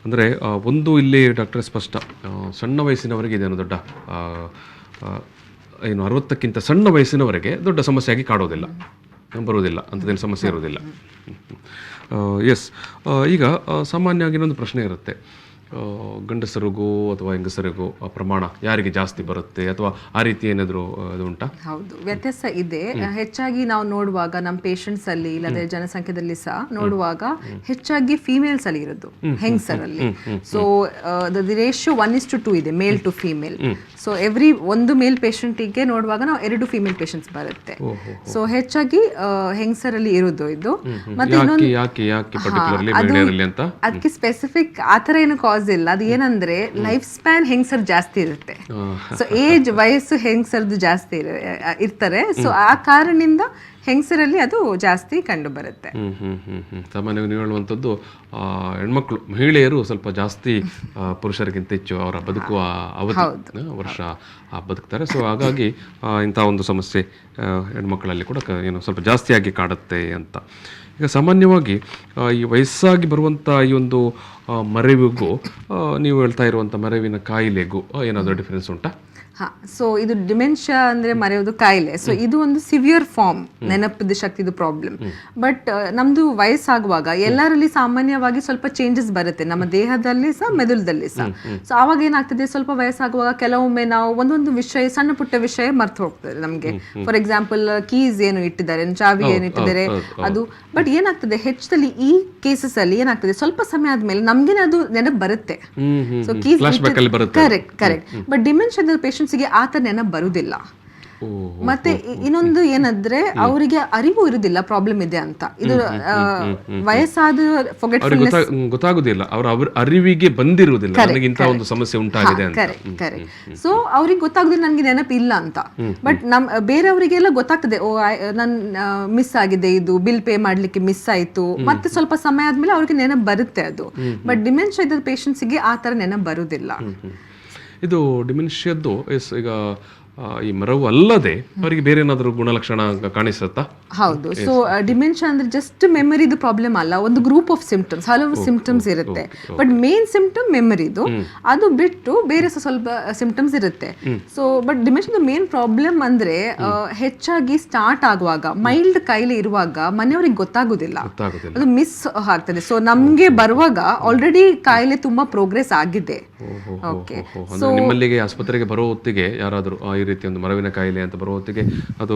ಅಂದರೆ ಒಂದು ಇಲ್ಲಿ ಡಾಕ್ಟರ್ ಸ್ಪಷ್ಟ, ಸಣ್ಣ ವಯಸ್ಸಿನವರೆಗೆ ಇದೇನು ದೊಡ್ಡ ಏನು 60ಕ್ಕಿಂತ ಸಣ್ಣ ವಯಸ್ಸಿನವರೆಗೆ ದೊಡ್ಡ ಸಮಸ್ಯೆಯಾಗಿ ಕಾಡೋದಿಲ್ಲ, ಬರುವುದಿಲ್ಲ, ಅಂಥದ್ದೇನು ಸಮಸ್ಯೆ ಇರೋದಿಲ್ಲ. ಈಗ ಸಾಮಾನ್ಯವಾಗಿ ಇನ್ನೊಂದು ಪ್ರಶ್ನೆ ಇರುತ್ತೆ, ಗಂಡಸರಿಗೂ ಅಥವಾ ಹೆಂಗಸರಿಗೂ ಪ್ರಮಾಣ ಯಾರಿಗೆ ಜಾಸ್ತಿ ಬರುತ್ತೆ ಅಥವಾ ಆ ರೀತಿ ಏನಾದರೂ ಅದು ಉಂಟಾ? ಹೌದು, ವ್ಯತ್ಯಾಸ ಇದೆ. ಹೆಚ್ಚಾಗಿ ನಾವು ನೋಡುವಾಗ ನಮ್ಮ ಪೇಷಂಟ್ಸ್ ಅಲ್ಲಿ ಇಲ್ಲದೆ ಜನಸಂಖ್ಯೆದಲ್ಲಿ ಸಹ ನೋಡುವಾಗ ಹೆಚ್ಚಾಗಿ ಫೀಮೇಲ್ಸ್ ಅಲ್ಲಿ ಇರೋದು, ಹೆಂಗಸರಲ್ಲಿ. ಸೊ ದ ರೇಷಿಯೋ 1:2 ಇದೆ, ಮೇಲ್ ಟು ಫೀಮೇಲ್. ಸೊ ಎವ್ರಿ ಒಂದು ಮೇಲ್ ಪೇಷಂಟಿಗೆ ನೋಡುವಾಗ ನಾವು 2 ಫೀಮೇಲ್ ಪೇಷಂಟ್ಸ್ ಬರುತ್ತೆ. ಸೊ ಹೆಚ್ಚಾಗಿ ಹೆಂಗಸರಲ್ಲಿ ಇರೋದು ಇದು. ಮತ್ತೆ ಅದಕ್ಕೆ ಸ್ಪೆಸಿಫಿಕ್ ಆತರ ಏನು ಕಾಸ್ ಕಾಸ್ ಇಲ್ಲ. ಅದು ಏನಂದ್ರೆ ಲೈಫ್ ಸ್ಪ್ಯಾನ್ ಹೆಂಗಸರ್ ಜಾಸ್ತಿ ಇರುತ್ತೆ. ಸೊ ಏಜ್ ವಯಸ್ಸು ಹೆಂಗಸರ್ದು ಜಾಸ್ತಿ ಇರ್ತಾರೆ. ಸೊ ಆ ಕಾರಣದಿಂದ ಹೆಂಗಸರಲ್ಲಿ ಅದು ಜಾಸ್ತಿ ಕಂಡು ಬರುತ್ತೆ. ಸಾಮಾನ್ಯವಾಗಿ ನೀವು ಹೇಳುವಂಥದ್ದು ಹೆಣ್ಮಕ್ಳು ಮಹಿಳೆಯರು ಸ್ವಲ್ಪ ಜಾಸ್ತಿ ಪುರುಷರಿಗಿಂತ ಹೆಚ್ಚು ಅವರ ಬದುಕುವ ಅವಧಿ ವರ್ಷ ಬದುಕ್ತಾರೆ. ಸೊ ಹಾಗಾಗಿ ಇಂಥ ಒಂದು ಸಮಸ್ಯೆ ಹೆಣ್ಮಕ್ಳಲ್ಲಿ ಕೂಡ ಏನು ಸ್ವಲ್ಪ ಜಾಸ್ತಿಯಾಗಿ ಕಾಡುತ್ತೆ ಅಂತ. ಈಗ ಸಾಮಾನ್ಯವಾಗಿ ಈ ವಯಸ್ಸಾಗಿ ಬರುವಂಥ ಈ ಒಂದು ಮರೆವಿಗೂ ನೀವು ಹೇಳ್ತಾ ಇರುವಂಥ ಮರೆವಿನ ಕಾಯಿಲೆಗೂ ಏನಾದರೂ ಡಿಫ್ರೆನ್ಸ್ ಉಂಟಾ? ಹಾ, ಸೊ ಇದು ಡಿಮೆನ್ಷಿಯಾ ಅಂದ್ರೆ ಮರೆಯೋದು ಕಾಯಿಲೆ. ಸೊ ಇದು ಒಂದು ಸಿವಿಯರ್ ಫಾರ್ಮ್, ನೆನಪಿದ ಶಕ್ತಿದು ಪ್ರಾಬ್ಲಮ್. ಬಟ್ ನಮ್ದು ವಯಸ್ಸಾಗುವಾಗ ಎಲ್ಲರಲ್ಲಿ ಸಾಮಾನ್ಯವಾಗಿ ಸ್ವಲ್ಪ ಚೇಂಜಸ್ ಬರುತ್ತೆ, ನಮ್ಮ ದೇಹದಲ್ಲಿ ಸಹ ಮೆದುಳದಲ್ಲಿ ಸಹ. ಸೊ ಆವಾಗ ಏನಾಗ್ತದೆ, ಸ್ವಲ್ಪ ವಯಸ್ಸಾಗುವಾಗ ಕೆಲವೊಮ್ಮೆ ನಾವು ಒಂದೊಂದು ವಿಷಯ, ಸಣ್ಣ ಪುಟ್ಟ ವಿಷಯ ಮರ್ತು ಹೋಗ್ತದೆ ನಮಗೆ. ಫಾರ್ ಎಕ್ಸಾಂಪಲ್ ಕೀಸ್ ಏನು ಇಟ್ಟಿದ್ದಾರೆ, ಚಾವಿ ಏನು ಇಟ್ಟಿದ್ದಾರೆ ಅದು. ಬಟ್ ಏನಾಗ್ತದೆ ಹೆಚ್ಚಲ್ಲಿ ಈ ಕೇಸಸ್ ಅಲ್ಲಿ ಏನಾಗ್ತದೆ, ಸ್ವಲ್ಪ ಸಮಯ ಆದ್ಮೇಲೆ ನಮ್ಗೆ ಅದು ನೆನಪು ಬರುತ್ತೆ. So keys correct. ಬಟ್ ಡಿಮೆನ್ಷಿಯಾದ ಪೇಷಂಟ್ಸ್ಗೆ ಆತ ನೆನಪು ಬರುವುದಿಲ್ಲ. ಮತ್ತೆ ಇನ್ನೊಂದು ಏನಂದ್ರೆ ಅವರಿಗೆ ಅರಿವು ಇರುವುದಿಲ್ಲ ಪ್ರಾಬ್ಲಮ್ ಇದೆ ಅಂತ. ಇದು ವಯಸ್ಸಾದ ಫಾರ್ಗೆಟ್ಫುಲ್ನೆಸ್ ಗೊತ್ತಾಗುದಿಲ್ಲ, ಅವರ ಅರಿವಿಗೆ ಬಂದಿರುವುದಿಲ್ಲ ನನಗೆ ಇಂಥ ಒಂದು ಸಮಸ್ಯೆ ಉಂಟಾಗಿದೆ ಅಂತ. ಕರೆಕ್ಟ್. ಸೊ ಅವ್ರಿಗೆ ಗೊತ್ತಾಗುದಿಲ್ಲ ನನಗೆ ನೆನಪು ಇಲ್ಲ ಅಂತ. ಬಟ್ ಬೇರೆಯವರಿಗೆಲ್ಲ ಗೊತ್ತಾಗ್ತದೆ, ಓ ನನ್ ಮಿಸ್ ಆಗಿದೆ, ಇದು ಬಿಲ್ ಪೇ ಮಾಡ್ಲಿಕ್ಕೆ ಮಿಸ್ ಆಯ್ತು. ಮತ್ತೆ ಸ್ವಲ್ಪ ಸಮಯ ಆದ್ಮೇಲೆ ಅವ್ರಿಗೆ ನೆನಪು ಬರುತ್ತೆ ಅದು. ಬಟ್ ಡಿಮೆನ್ಷಿಯಾ ಇದ್ದ ಪೇಷಂಟ್ಸ್ಗೆ ಆ ತರ ನೆನಪು ಬರುವುದಿಲ್ಲ. ಇದು ಡಿಮೆನ್ಷಿಯಾದ್ದು ಈಗ ಈ ಮರವು ಅಲ್ಲದೆ ಅವರಿಗೆ ಬೇರೆ ಏನಾದರೂ ಗುಣಲಕ್ಷಣ ಕಾಣಿಸುತ್ತಾ? ಹೌದು. ಸೊ ಡಿಮೆನ್ಷಿಯಾ ಅಂದ್ರೆ ಜಸ್ಟ್ ಮೆಮರಿದು ಪ್ರಾಬ್ಲಮ್ ಅಲ್ಲ, ಒಂದು ಗ್ರೂಪ್ ಆಫ್ ಸಿಂಪ್ಟಮ್ಸ್, ಹಲವು ಸಿಂಪ್ಟಮ್ಸ್ ಇರುತ್ತೆ. ಬಟ್ ಮೇನ್ ಸಿಂಪ್ಟಮ್ ಮೆಮರಿದು, ಅದು ಬಿಟ್ಟು ಬೇರೆ ಸ್ವಲ್ಪ ಸಿಂಪ್ಟಮ್ಸ್ ಇರುತ್ತೆ. ಸೊ ಬಟ್ ಡಿಮೆನ್ಷಿಯಾದ ಮೇನ್ ಪ್ರಾಬ್ಲಮ್ ಅಂದ್ರೆ ಹೆಚ್ಚಾಗಿ ಸ್ಟಾರ್ಟ್ ಆಗುವಾಗ, ಮೈಲ್ಡ್ ಕಾಯಿಲೆ ಇರುವಾಗ ಮನೆಯವರಿಗೆ ಗೊತ್ತಾಗುದಿಲ್ಲ, ಅದು ಮಿಸ್ ಆಗ್ತದೆ. ಸೊ ನಮ್ಗೆ ಬರುವಾಗ ಆಲ್ರೆಡಿ ಕಾಯಿಲೆ ತುಂಬಾ ಪ್ರೋಗ್ರೆಸ್ ಆಗಿದೆ. ಓಕೆ. ಸೊ ನಿಮ್ಮಲ್ಲಿಗೆ ಆಸ್ಪತ್ರೆಗೆ ಬರೋ ಹೊತ್ತಿಗೆ ಯಾರಾದರೂ ಈ ರೀತಿ ಒಂದು ಮರವಿನ ಕಾಯಿಲೆ ಅಂತ ಬರೋ ಹೊತ್ತಿಗೆ ಅದು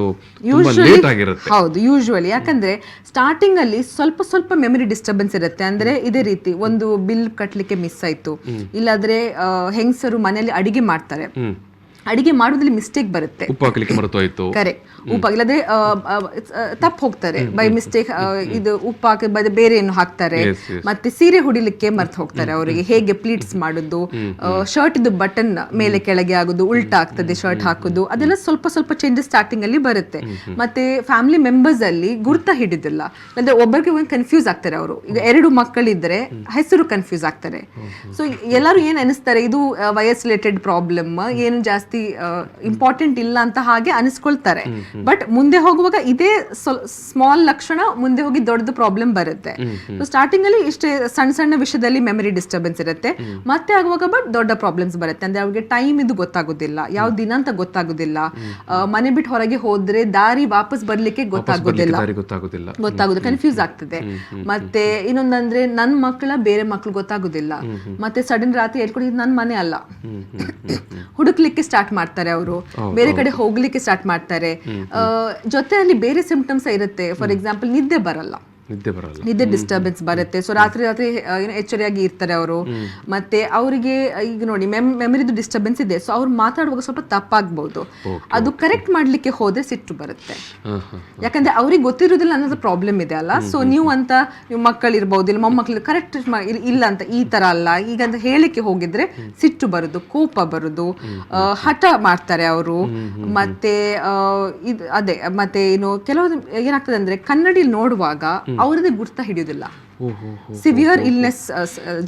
ತುಂಬಾ ಲೇಟ್ ಆಗಿರುತ್ತೆ. ಹೌದು, ಯೂಶುವಲಿ. ಯಾಕಂದ್ರೆ ಸ್ಟಾರ್ಟಿಂಗ್ ಅಲ್ಲಿ ಸ್ವಲ್ಪ ಸ್ವಲ್ಪ ಮೆಮರಿ ಡಿಸ್ಟರ್ಬೆನ್ಸ್ ಇರುತ್ತೆ. ಅಂದ್ರೆ ಇದೇ ರೀತಿ ಒಂದು ಬಿಲ್ ಕಟ್ಲಿಕ್ಕೆ ಮಿಸ್ ಆಯ್ತು, ಇಲ್ಲಾದ್ರೆ ಹೆಂಗಸರು ಮನೆಯಲ್ಲಿ ಅಡಿಗೆ ಮಾಡ್ತಾರೆ, ಅಡಿಗೆ ಮಾಡೋದ್ರಲ್ಲಿ ಮಿಸ್ಟೇಕ್ ಬರುತ್ತೆ, ಉಪ್ಪು ಹಾಕ್ಲಿಕ್ಕೆ ಮರೆತೋಯ್ತು. ಕರೆಕ್ಟ್, ಉಪ್ಪು ಇಲ್ಲದೆ ತಪ್ಪು ಹೋಗ್ತಾರೆ ಬೈ ಮಿಸ್ಟೇಕ್, ಇದು ಉಪ್ಪು ಹಾಕಿ ಬೇರೆ ಏನು ಹಾಕ್ತಾರೆ. ಮತ್ತೆ ಸೀರೆ ಹುಡಿಲಿಕ್ಕೆ ಮರ್ತು ಹೋಗ್ತಾರೆ, ಅವರಿಗೆ ಹೇಗೆ ಪ್ಲೀಟ್ಸ್ ಮಾಡುದು, ಶರ್ಟ್ ಇದು ಬಟನ್ ಮೇಲೆ ಕೆಳಗೆ ಆಗುದು, ಉಲ್ಟಾ ಆಗ್ತದೆ ಶರ್ಟ್ ಹಾಕುದು, ಅದೆಲ್ಲ ಸ್ವಲ್ಪ ಸ್ವಲ್ಪ ಚೇಂಜಸ್ ಸ್ಟಾರ್ಟಿಂಗ್ ಅಲ್ಲಿ ಬರುತ್ತೆ. ಮತ್ತೆ ಫ್ಯಾಮಿಲಿ ಮೆಂಬರ್ಸ್ ಅಲ್ಲಿ ಗುರ್ತ ಹಿಡಿದಿಲ್ಲ, ಅಂದ್ರೆ ಒಬ್ಬರಿಗೆ ಒಂದು ಕನ್ಫ್ಯೂಸ್ ಆಗ್ತಾರೆ. ಅವರು ಈಗ 2 ಮಕ್ಕಳಿದ್ರೆ ಹೆಸರು ಕನ್ಫ್ಯೂಸ್ ಆಗ್ತಾರೆ. ಸೊ ಎಲ್ಲರೂ ಏನ್ ಅನಿಸ್ತಾರೆ, ಇದು ವಯಸ್ ರಿಲೇಟೆಡ್ ಪ್ರಾಬ್ಲಮ್, ಏನು ಜಾಸ್ತಿ ಇಂಪಾರ್ಟೆಂಟ್ ಇಲ್ಲ ಅಂತ ಹಾಗೆ ಅನಿಸ್ಕೊಳ್ತಾರೆ. ಬಟ್ ಮುಂದೆ ಹೋಗುವಾಗ ಇದೇ ಸ್ಮಾಲ್ ಲಕ್ಷಣ ಮುಂದೆ ಹೋಗಿ ದೊಡ್ಡದು ಪ್ರಾಬ್ಲಮ್ ಬರುತ್ತೆ. ಸ್ಟಾರ್ಟಿಂಗ್ ಅಲ್ಲಿ ಇಷ್ಟೇ ಸಣ್ಣ ಸಣ್ಣ ವಿಷಯದಲ್ಲಿ ಮೆಮರಿ ಡಿಸ್ಟರ್ಬೆನ್ಸ್ ಇರುತ್ತೆ, ಮತ್ತೆ ಆಗುವಾಗ ಬಟ್ ದೊಡ್ಡ ಪ್ರಾಬ್ಲಮ್ಸ್ ಬರುತ್ತೆ. ಅಂದ್ರೆ ಅವ್ರಿಗೆ ಟೈಮ್ ಇದು ಗೊತ್ತಾಗೋದಿಲ್ಲ, ಯಾವ ದಿನ ಅಂತ ಗೊತ್ತಾಗೋದಿಲ್ಲ, ಮನೆ ಬಿಟ್ಟು ಹೊರಗೆ ಹೋದ್ರೆ ದಾರಿ ವಾಪಸ್ ಬರ್ಲಿಕ್ಕೆ ಗೊತ್ತಾಗೋದು ಕನ್ಫ್ಯೂಸ್ ಆಗ್ತದೆ. ಮತ್ತೆ ಇನ್ನೊಂದಂದ್ರೆ ನನ್ ಮಕ್ಕಳ ಬೇರೆ ಮಕ್ಳು ಗೊತ್ತಾಗೋದಿಲ್ಲ. ಮತ್ತೆ ಸಡನ್ ರಾತ್ರಿ ಹೇಳ್ಕೊಂಡು ನನ್ ಮನೆ ಅಲ್ಲ, ಹುಡುಕ್ಲಿಕ್ಕೆ ಸ್ಟಾರ್ಟ್ ಮಾಡ್ತಾರೆ, ಅವರು ಬೇರೆ ಕಡೆ ಹೋಗ್ಲಿಕ್ಕೆ ಸ್ಟಾರ್ಟ್ ಮಾಡ್ತಾರೆ. ಜೊತೆಯಲ್ಲಿ ಬೇರೆ ಸಿಂಪ್ಟಮ್ಸ್ ಇರುತ್ತೆ. ಫಾರ್ ಎಕ್ಸಾಂಪಲ್ ನಿದ್ದೆ ಡಿಸ್ಟರ್ಬೆನ್ಸ್ ಬರುತ್ತೆ. ಸೊ ರಾತ್ರಿ ಎಚ್ಚರಿಯಾಗಿ ಇರ್ತಾರೆ ಅವರು. ಮತ್ತೆ ಅವರಿಗೆ ಈಗ ನೋಡಿ ಮೆಮರಿದು ಡಿಸ್ಟರ್ಬೆನ್ಸ್ ಇದೆ, ಸೊ ಅವ್ರು ಮಾತಾಡುವಾಗ ಸ್ವಲ್ಪ ತಪ್ಪಾಗ್ಬಹುದು. ಅದು ಕರೆಕ್ಟ್ ಮಾಡ್ಲಿಕ್ಕೆ ಹೋದ್ರೆ ಸಿಟ್ಟು ಬರುತ್ತೆ, ಯಾಕಂದ್ರೆ ಅವ್ರಿಗೆ ಗೊತ್ತಿರೋದಿಲ್ಲ ಅನ್ನೋದು ಪ್ರಾಬ್ಲಮ್ ಇದೆ ಅಲ್ಲ. ಸೊ ನೀವು ಮಕ್ಕಳು ಇರ್ಬಹುದು, ಇಲ್ಲ ಮೊಮ್ಮಕ್ಕಳು ಕರೆಕ್ಟ್ ಇಲ್ಲ ಅಂತ, ಈ ತರ ಅಲ್ಲ ಈಗ ಅಂತ ಹೇಳಿಕ್ಕೆ ಹೋಗಿದ್ರೆ ಸಿಟ್ಟು ಬರುದು, ಕೋಪ ಬರುದು, ಹಠ ಮಾಡ್ತಾರೆ ಅವರು. ಮತ್ತೆ ಅದೇ ಮತ್ತೆ ಕೆಲವು ಏನಾಗ್ತದೆ ಅಂದ್ರೆ ಕನ್ನಡಿಲಿ ನೋಡುವಾಗ ಅವ್ರದೇ ಗುರ್ತ ಹಿಡಿಯೋದಿಲ್ಲ. ಸಿವಿಯರ್ ಇಲ್ನೆಸ್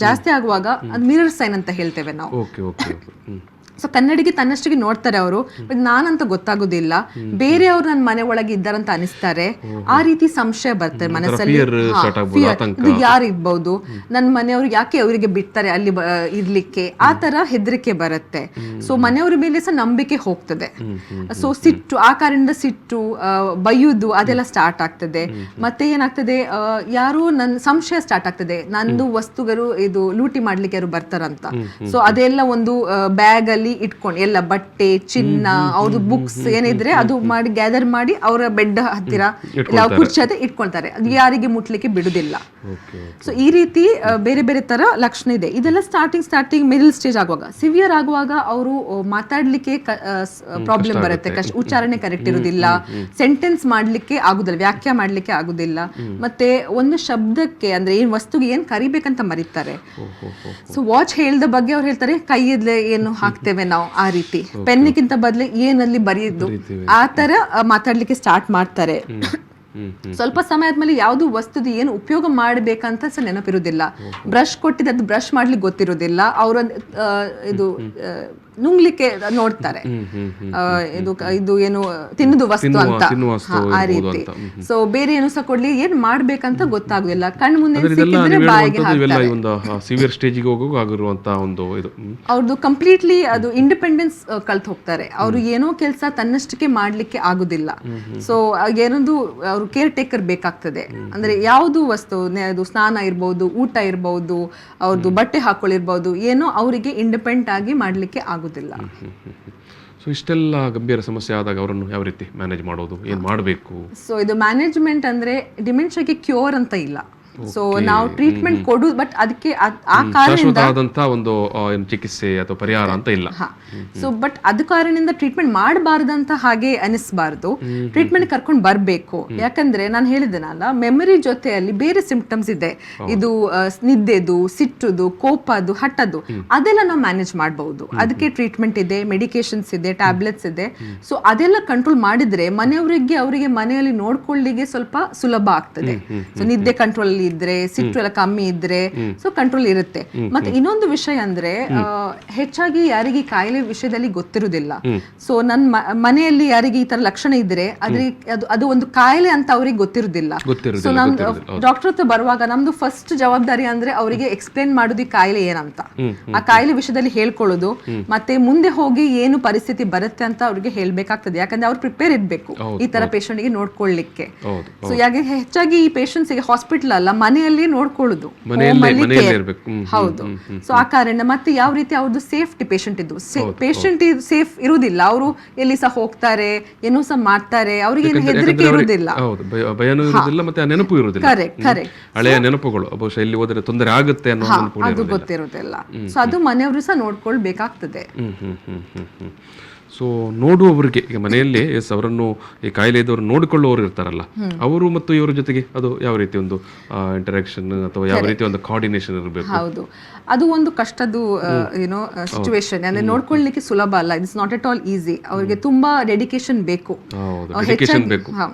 ಜಾಸ್ತಿ ಆಗುವಾಗ ಅದು ಮಿರರ್ ಸೈನ್ ಅಂತ ಹೇಳ್ತೇವೆ ನಾವು. ಸೊ ಕನ್ನಡಿಗೆ ತನ್ನಷ್ಟಿಗೆ ನೋಡ್ತಾರೆ ಅವರು, ನಾನಂತ ಗೊತ್ತಾಗೋದಿಲ್ಲ, ಬೇರೆಯವರು ನನ್ನ ಮನೆ ಒಳಗೆ ಇದ್ದಾರಂತ ಅನಿಸ್ತಾರೆ. ಆ ರೀತಿ ಸಂಶಯ ಬರ್ತದೆ ಮನಸ್ಸಲ್ಲಿ, ಇದು ಯಾರು ಇರ್ಬಹುದು, ನನ್ನ ಮನೆಯವರು ಯಾಕೆ ಅವರಿಗೆ ಬಿಡ್ತಾರೆ ಅಲ್ಲಿ ಇರ್ಲಿಕ್ಕೆ, ಆ ತರ ಹೆದರಿಕೆ ಬರುತ್ತೆ. ಸೊ ಮನೆಯವ್ರ ಮೇಲೆ ಸಹ ನಂಬಿಕೆ ಹೋಗ್ತದೆ. ಸೊ ಸಿಟ್ಟು, ಆ ಕಾರಣದಿಂದ ಸಿಟ್ಟು, ಬೈಯುವುದು ಅದೆಲ್ಲ ಸ್ಟಾರ್ಟ್ ಆಗ್ತದೆ. ಮತ್ತೆ ಏನಾಗ್ತದೆ, ಯಾರು ನನ್ನ ಸಂಶಯ ಸ್ಟಾರ್ಟ್ ಆಗ್ತದೆ, ನಂದು ವಸ್ತುಗಳು ಇದು ಲೂಟಿ ಮಾಡ್ಲಿಕ್ಕೆ ಯಾರು ಬರ್ತಾರಂತ. ಸೊ ಅದೆಲ್ಲ ಒಂದು ಬ್ಯಾಗ್ ಅಲ್ಲಿ ಮನೆಯಲ್ಲಿ ಇಟ್ಕೊಂಡು ಎಲ್ಲ ಬಟ್ಟೆ ಚಿನ್ನ ಅವ್ರದ್ದು ಬುಕ್ಸ್ ಏನಿದ್ರೆ ಅದು ಮಾಡಿ ಗ್ಯಾದರ್ ಮಾಡಿ ಅವರ ಬೆಡ್ ಹತ್ತಿರ ಇಲ್ಲ ಕುರ್ಚಿ ಹತ್ತಿರ ಇಟ್ಕೊಳ್ತಾರೆ, ಅದು ಯಾರಿಗೆ ಮುಟ್ಲಿಕ್ಕೆ ಬಿಡುದಿಲ್ಲ. ಸೊ ಈ ರೀತಿ ಬೇರೆ ಬೇರೆ ತರ ಲಕ್ಷಣ ಇದೆ. ಇದೆಲ್ಲ ಸ್ಟಾರ್ಟಿಂಗ್ ಮಿಡಲ್ ಸ್ಟೇಜ್ ಆಗುವಾಗ. ಸಿವಿಯರ್ ಆಗುವಾಗ ಅವರು ಮಾತಾಡ್ಲಿಕ್ಕೆ ಪ್ರಾಬ್ಲಮ್ ಬರುತ್ತೆ, ಉಚ್ಚಾರಣೆ ಕರೆಕ್ಟ್ ಇರುವುದಿಲ್ಲ, ಸೆಂಟೆನ್ಸ್ ಮಾಡ್ಲಿಕ್ಕೆ ಆಗುದಿಲ್ಲ, ವ್ಯಾಖ್ಯೆ ಮಾಡ್ಲಿಕ್ಕೆ ಆಗುದಿಲ್ಲ, ಮತ್ತೆ ಒಂದು ಶಬ್ದಕ್ಕೆ ಅಂದ್ರೆ ಏನ್ ವಸ್ತುಗೆ ಏನ್ ಕರಿಬೇಕಂತ ಮರೀತಾರೆ. ಸೊ ವಾಚ್ ಹೇಳ್ದ ಬಗ್ಗೆ ಅವ್ರು ಹೇಳ್ತಾರೆ ಕೈಯಲ್ಲೇ ಏನು ಹಾಕ್ತೇವೆ ನಾವು, ಆ ರೀತಿ ಪೆನ್ನಿಗಿಂತ ಬದಲು ಏನಲ್ಲಿ ಬರೆಯೋದು, ಆ ತರ ಮಾತಾಡ್ಲಿಕ್ಕೆ ಸ್ಟಾರ್ಟ್ ಮಾಡ್ತಾರೆ. ಸ್ವಲ್ಪ ಸಮಯ ಆದ್ಮೇಲೆ ಯಾವ್ದು ವಸ್ತುದು ಏನು ಉಪಯೋಗ ಮಾಡ್ಬೇಕಂತ ಸಹ ನೆನಪಿರುವುದಿಲ್ಲ. ಬ್ರಷ್ ಕೊಟ್ಟಿದ್ದು ಅದು ಬ್ರಷ್ ಮಾಡ್ಲಿಕ್ಕೆ ಗೊತ್ತಿರುವುದಿಲ್ಲ, ಅವ್ರ ಇದು ನುಂಗ್ಲಿಕ್ಕೆ ನೋಡ್ತಾರೆ, ಇದು ಏನು ತಿನ್ನುದು ವಸ್ತು ಅಂತ, ಆ ರೀತಿ. ಸೊ ಬೇರೆ ಏನು ಸಹ ಕೊಡ್ಲಿ ಏನ್ ಮಾಡ್ಬೇಕಂತ ಗೊತ್ತಾಗುದಿಲ್ಲ, ಕಣ್ ಮುಂದೆ ಸಿಕ್ಕಿದ್ರೆ ಬಾಯಿಗೆ ಹಾಕ್ತಾರೆ. ಅವ್ರದ್ದು ಕಂಪ್ಲೀಟ್ಲಿ ಅದು ಇಂಡಿಪೆಂಡೆನ್ಸ್ ಕಲ್ತ್ ಹೋಗ್ತಾರೆ. ಅವ್ರು ಏನೋ ಕೆಲಸ ತನ್ನಷ್ಟಕ್ಕೆ ಮಾಡ್ಲಿಕ್ಕೆ ಆಗುದಿಲ್ಲ. ಸೊ ಏನೊಂದು ಅವ್ರು ಕೇರ್ ಟೇಕರ್ ಬೇಕಾಗ್ತದೆ. ಅಂದ್ರೆ ಯಾವ್ದು ವಸ್ತು, ಅದು ಸ್ನಾನ ಇರ್ಬಹುದು, ಊಟ ಇರ್ಬಹುದು, ಅವ್ರದ್ದು ಬಟ್ಟೆ ಹಾಕೊಳ್ಳಿರ್ಬಹುದು, ಏನೋ ಅವರಿಗೆ ಇಂಡಿಪೆಂಡೆಂಟ್ ಆಗಿ ಮಾಡ್ಲಿಕ್ಕೆ ಆಗುದಿಲ್ಲ. ಸೊ ಇಷ್ಟೆಲ್ಲ ಗಂಭೀರ ಸಮಸ್ಯೆ ಆದಾಗ ಅವರನ್ನು ಯಾವ ರೀತಿ ಮ್ಯಾನೇಜ್ ಮಾಡೋದು, ಏನ್ ಮಾಡಬೇಕು? ಸೊ ಇದು ಮ್ಯಾನೇಜ್ಮೆಂಟ್ ಅಂದ್ರೆ ಡಿಮೆನ್ಷಿಯಾಗೆ ಕ್ಯೂರ್ ಅಂತ ಇಲ್ಲ. ಸೊ ನಾವು ಟ್ರೀಟ್ಮೆಂಟ್ ಕೊಡು, ಬಟ್ ಅದಕ್ಕೆ ಆ ಕಾರಣದಿಂದ ಒಂದು ಚಿಕಿತ್ಸೆ ಅಥವಾ ಪರಿಹಾರ ಅಂತ ಇಲ್ಲ. ಸೊ ಬಟ್ ಅದ ಕಾರಣದಿಂದ ಟ್ರೀಟ್ಮೆಂಟ್ ಮಾಡಬಾರ್ದಂತ ಹಾಗೆ ಅನಿಸ್ಬಾರ್ದು, ಟ್ರೀಟ್ಮೆಂಟ್ ಕರ್ಕೊಂಡು ಬರ್ಬೇಕು. ಯಾಕಂದ್ರೆ ನಾನು ಹೇಳಿದೆನಲ್ಲ, ಮೆಮರಿ ಜೊತೆಯಲ್ಲಿ ಬೇರೆ ಸಿಂಪ್ಟಮ್ಸ್ ಇದೆ. ಇದು ನಿದ್ದೆದು, ಸಿಟ್ಟುದು, ಕೋಪದು, ಹಠದ್ದು, ಅದೆಲ್ಲ ನಾವು ಮ್ಯಾನೇಜ್ ಮಾಡಬಹುದು. ಅದಕ್ಕೆ ಟ್ರೀಟ್ಮೆಂಟ್ ಇದೆ, ಮೆಡಿಕೇಶನ್ಸ್ ಇದೆ, ಟ್ಯಾಬ್ಲೆಟ್ಸ್ ಇದೆ. ಸೊ ಅದೆಲ್ಲ ಕಂಟ್ರೋಲ್ ಮಾಡಿದ್ರೆ ಅವರಿಗೆ ಮನೆಯಲ್ಲಿ ನೋಡ್ಕೊಳ್ಳಿಕ್ಕೆ ಸ್ವಲ್ಪ ಸುಲಭ ಆಗ್ತದೆ. ಸೊ ನಿದ್ದೆ ಕಂಟ್ರೋಲ್ ಇದ್ರೆ, ಸಿಟ್ಟು ಎಲ್ಲ ಕಮ್ಮಿ ಇದ್ರೆ ಸೊ ಕಂಟ್ರೋಲ್ ಇರುತ್ತೆ. ಮತ್ತೆ ಇನ್ನೊಂದು ವಿಷಯ ಅಂದ್ರೆ ಹೆಚ್ಚಾಗಿ ಯಾರಿಗೆ ಕಾಯಿಲೆ ವಿಷಯದಲ್ಲಿ ಗೊತ್ತಿರುವುದಿಲ್ಲ. ಸೊ ನನ್ನ ಮನೆಯಲ್ಲಿ ಯಾರಿಗೆ ಈ ತರ ಲಕ್ಷಣ ಇದ್ರೆ ಅದು ಒಂದು ಕಾಯಿಲೆ ಅಂತ ಅವ್ರಿಗೆ ಗೊತ್ತಿರುವುದಿಲ್ಲ. ಸೊ ನಮ್ ಡಾಕ್ಟರ್ ಹತ್ರ ಬರುವಾಗ ನಮ್ದು ಫಸ್ಟ್ ಜವಾಬ್ದಾರಿ ಅಂದ್ರೆ ಅವರಿಗೆ ಎಕ್ಸ್ಪ್ಲೇನ್ ಮಾಡೋದು ಈ ಕಾಯಿಲೆ ಏನಂತ, ಆ ಕಾಯಿಲೆ ವಿಷಯದಲ್ಲಿ ಹೇಳ್ಕೊಳ್ಳೋದು, ಮತ್ತೆ ಮುಂದೆ ಹೋಗಿ ಏನು ಪರಿಸ್ಥಿತಿ ಬರುತ್ತೆ ಅಂತ ಅವ್ರಿಗೆ ಹೇಳ್ಬೇಕಾಗ್ತದೆ. ಯಾಕಂದ್ರೆ ಅವ್ರು ಪ್ರಿಪೇರ್ ಇರ್ಬೇಕು ಈ ತರ ಪೇಷಂಟ್ ಗೆ ನೋಡ್ಕೊಳ್ಳಿಕ್ಕೆ. ಸೊ ಯಾಕೆ ಹೆಚ್ಚಾಗಿ ಈ ಪೇಷಂಟ್ಸ್ ಗೆ ಹಾಸ್ಪಿಟಲ್ ಅಲ್ಲ, ಮನೆಯಲ್ಲಿ ನೋಡ್ಕೊಳ್ಳೋದು, ಹೌದು. ಸೊ ಆ ಕಾರಣ ಮತ್ತೆ ಯಾವ ರೀತಿ ಅವ್ರದ್ದು ಸೇಫ್ಟಿ, ಪೇಷಂಟ್ ಸೇಫ್ ಇರುವುದಿಲ್ಲ, ಅವರು ಎಲ್ಲಿ ಸಹ ಹೋಗ್ತಾರೆ, ಏನೋ ಸಹ ಮಾಡ್ತಾರೆ, ಅವ್ರಿಗೆ ಏನು ಹೆದರಿಕೆ ಇರುವುದಿಲ್ಲ, ಭಯನೂ ಇರುವುದಿಲ್ಲ, ಮತ್ತೆ ನೆನಪು ಇರುವುದಿಲ್ಲ. ಕರೆಕ್ಟ್ ಹಳೆಯ ನೆನಪುಗಳು ಬಹುಶಃ ಎಲ್ಲಿ ಹೋದರೆ ತೊಂದರೆ ಆಗುತ್ತೆ ಅದು ಗೊತ್ತಿರುವುದಿಲ್ಲ. ಸೊ ಅದು ಮನೆಯವರು ಸಹ ನೋಡ್ಕೊಳ್ಬೇಕಾಗ್ತದೆ. ಸೊ ನೋಡುವವರಿಗೆ ಈಗ ಮನೆಯಲ್ಲಿ ಅವರನ್ನು ಈ ಕಾಯಿಲೆ ಇದ್ದವರು ನೋಡಿಕೊಳ್ಳುವವರು ಇರ್ತಾರಲ್ಲ, ಅವರು ಮತ್ತು ಇವರ ಜೊತೆಗೆ ಅದು ಯಾವ ರೀತಿ ಒಂದು ಇಂಟರಾಕ್ಷನ್ ಅಥವಾ ಯಾವ ರೀತಿ ಒಂದು ಕೋಆರ್ಡಿನೇಷನ್ ಇರಬೇಕು? ಹೌದು, ಅದು ಒಂದು ಕಷ್ಟದ್ದು ಏನೋ ಸಿಚುವೇಶನ್. ಅಂದ್ರೆ ನೋಡ್ಕೊಳ್ಳಿಕ್ಕೆ ಸುಲಭ ಅಲ್ಲ, it's not at all easy. ಅವರಿಗೆ ತುಂಬಾ ಡೆಡಿಕೇಶನ್ ಬೇಕು,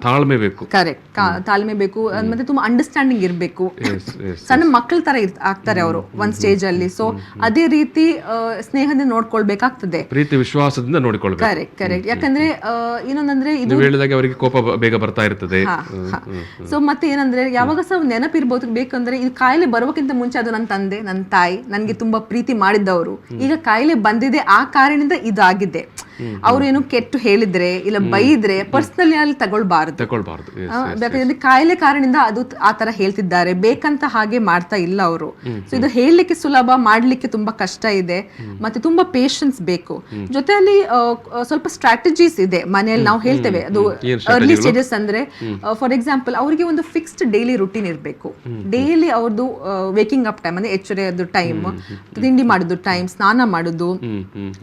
ತಾಳ್ಮೆ ಬೇಕು. ಕರೆಕ್ಟ್, ತಾಳ್ಮೆ ಬೇಕು, ಮತ್ತೆ ತುಂಬಾ ಅಂಡರ್ಸ್ಟ್ಯಾಂಡಿಂಗ್ ಇರಬೇಕು. ಸಣ್ಣ ಮಕ್ಕಳ ತರ ಆಗ್ತಾರೆ ಅವರು ಒಂದ್ ಸ್ಟೇಜ್ ಅಲ್ಲಿ. ಸೊ ಅದೇ ರೀತಿ ಸ್ನೇಹದಿಂದ ನೋಡ್ಕೊಳ್ಬೇಕಾಗ್ತದೆ, ಪ್ರೀತಿ ವಿಶ್ವಾಸದಿಂದ ನೋಡಿಕೊಳ್ಳಬೇಕು. ಕರೆಕ್ಟ್. ಯಾಕಂದ್ರೆ ಇನ್ನೊಂದಂದ್ರೆ ಇದು ಹೇಳಿದಾಗ ಅವರಿಗೆ ಕೋಪ ಬೇಗ ಬರ್ತಾ ಇರ್ತದೆ. ಸೊ ಮತ್ತೆ ಏನಂದ್ರೆ ಯಾವಾಗ ಸಹ ನೆನಪಿರ್ಬೋದು, ಬೇಕಂದ್ರೆ ಇದು ಕಾಯಿಲೆ ಬರೋಕ್ಕಿಂತ ಮುಂಚೆ ಅದು ನನ್ನ ತಂದೆ, ನನ್ನ ತಾಯಿ ನನ್ಗೆ ತುಂಬಾ ಪ್ರೀತಿ ಮಾಡಿದ್ದವರು, ಈಗ ಕಾಯಿಲೆ ಬಂದಿದೆ ಆ ಕಾರಣದಿಂದ ಇದಾಗಿದೆ. ಅವ್ರು ಏನು ಕೆಟ್ಟು ಹೇಳಿದ್ರೆ ಇಲ್ಲ ಬೈದ್ರೆ ಪರ್ಸನಲಿ ಅಲ್ಲಿ ತಗೊಳ್ಬಾರ್ದು. ಯಾಕಂದ್ರೆ ಕಾಯಿಲೆ ಕಾರಣದಿಂದ ಅದು ಆ ತರ ಹೇಳ್ತಿದ್ದಾರೆ, ಬೇಕಂತ ಹಾಗೆ ಮಾಡ್ತಾ ಇಲ್ಲ ಅವರು. ಸೊ ಇದು ಹೇಳಲಿಕ್ಕೆ ಸುಲಭ, ಮಾಡ್ಲಿಕ್ಕೆ ತುಂಬಾ ಕಷ್ಟ ಇದೆ, ಮತ್ತೆ ತುಂಬಾ ಪೇಷನ್ಸ್ ಬೇಕು. ಜೊತೆಯಲ್ಲಿ ಸ್ವಲ್ಪ ಸ್ಟ್ರಾಟಜೀಸ್ ಇದೆ ಮನೆಯಲ್ಲಿ. ನಾವು ಹೇಳ್ತೇವೆ ಅದು ಅರ್ಲಿ ಸ್ಟೇಜಸ್ ಅಂದ್ರೆ ಫಾರ್ ಎಕ್ಸಾಂಪಲ್ ಅವರಿಗೆ ಒಂದು ಫಿಕ್ಸ್ಡ್ ಡೈಲಿ ರುಟೀನ್ ಇರಬೇಕು. ಡೈಲಿ ಅವ್ರದ್ದು ವೇಕಿಂಗ್ ಅಪ್ ಟೈಮ್ ಅಂದ್ರೆ ಎಚ್ಚರಿಕೆಯ ಟೈಮ್, ತಿಂಡಿ ಮಾಡೋದು ಟೈಮ್, ಸ್ನಾನ ಮಾಡೋದು,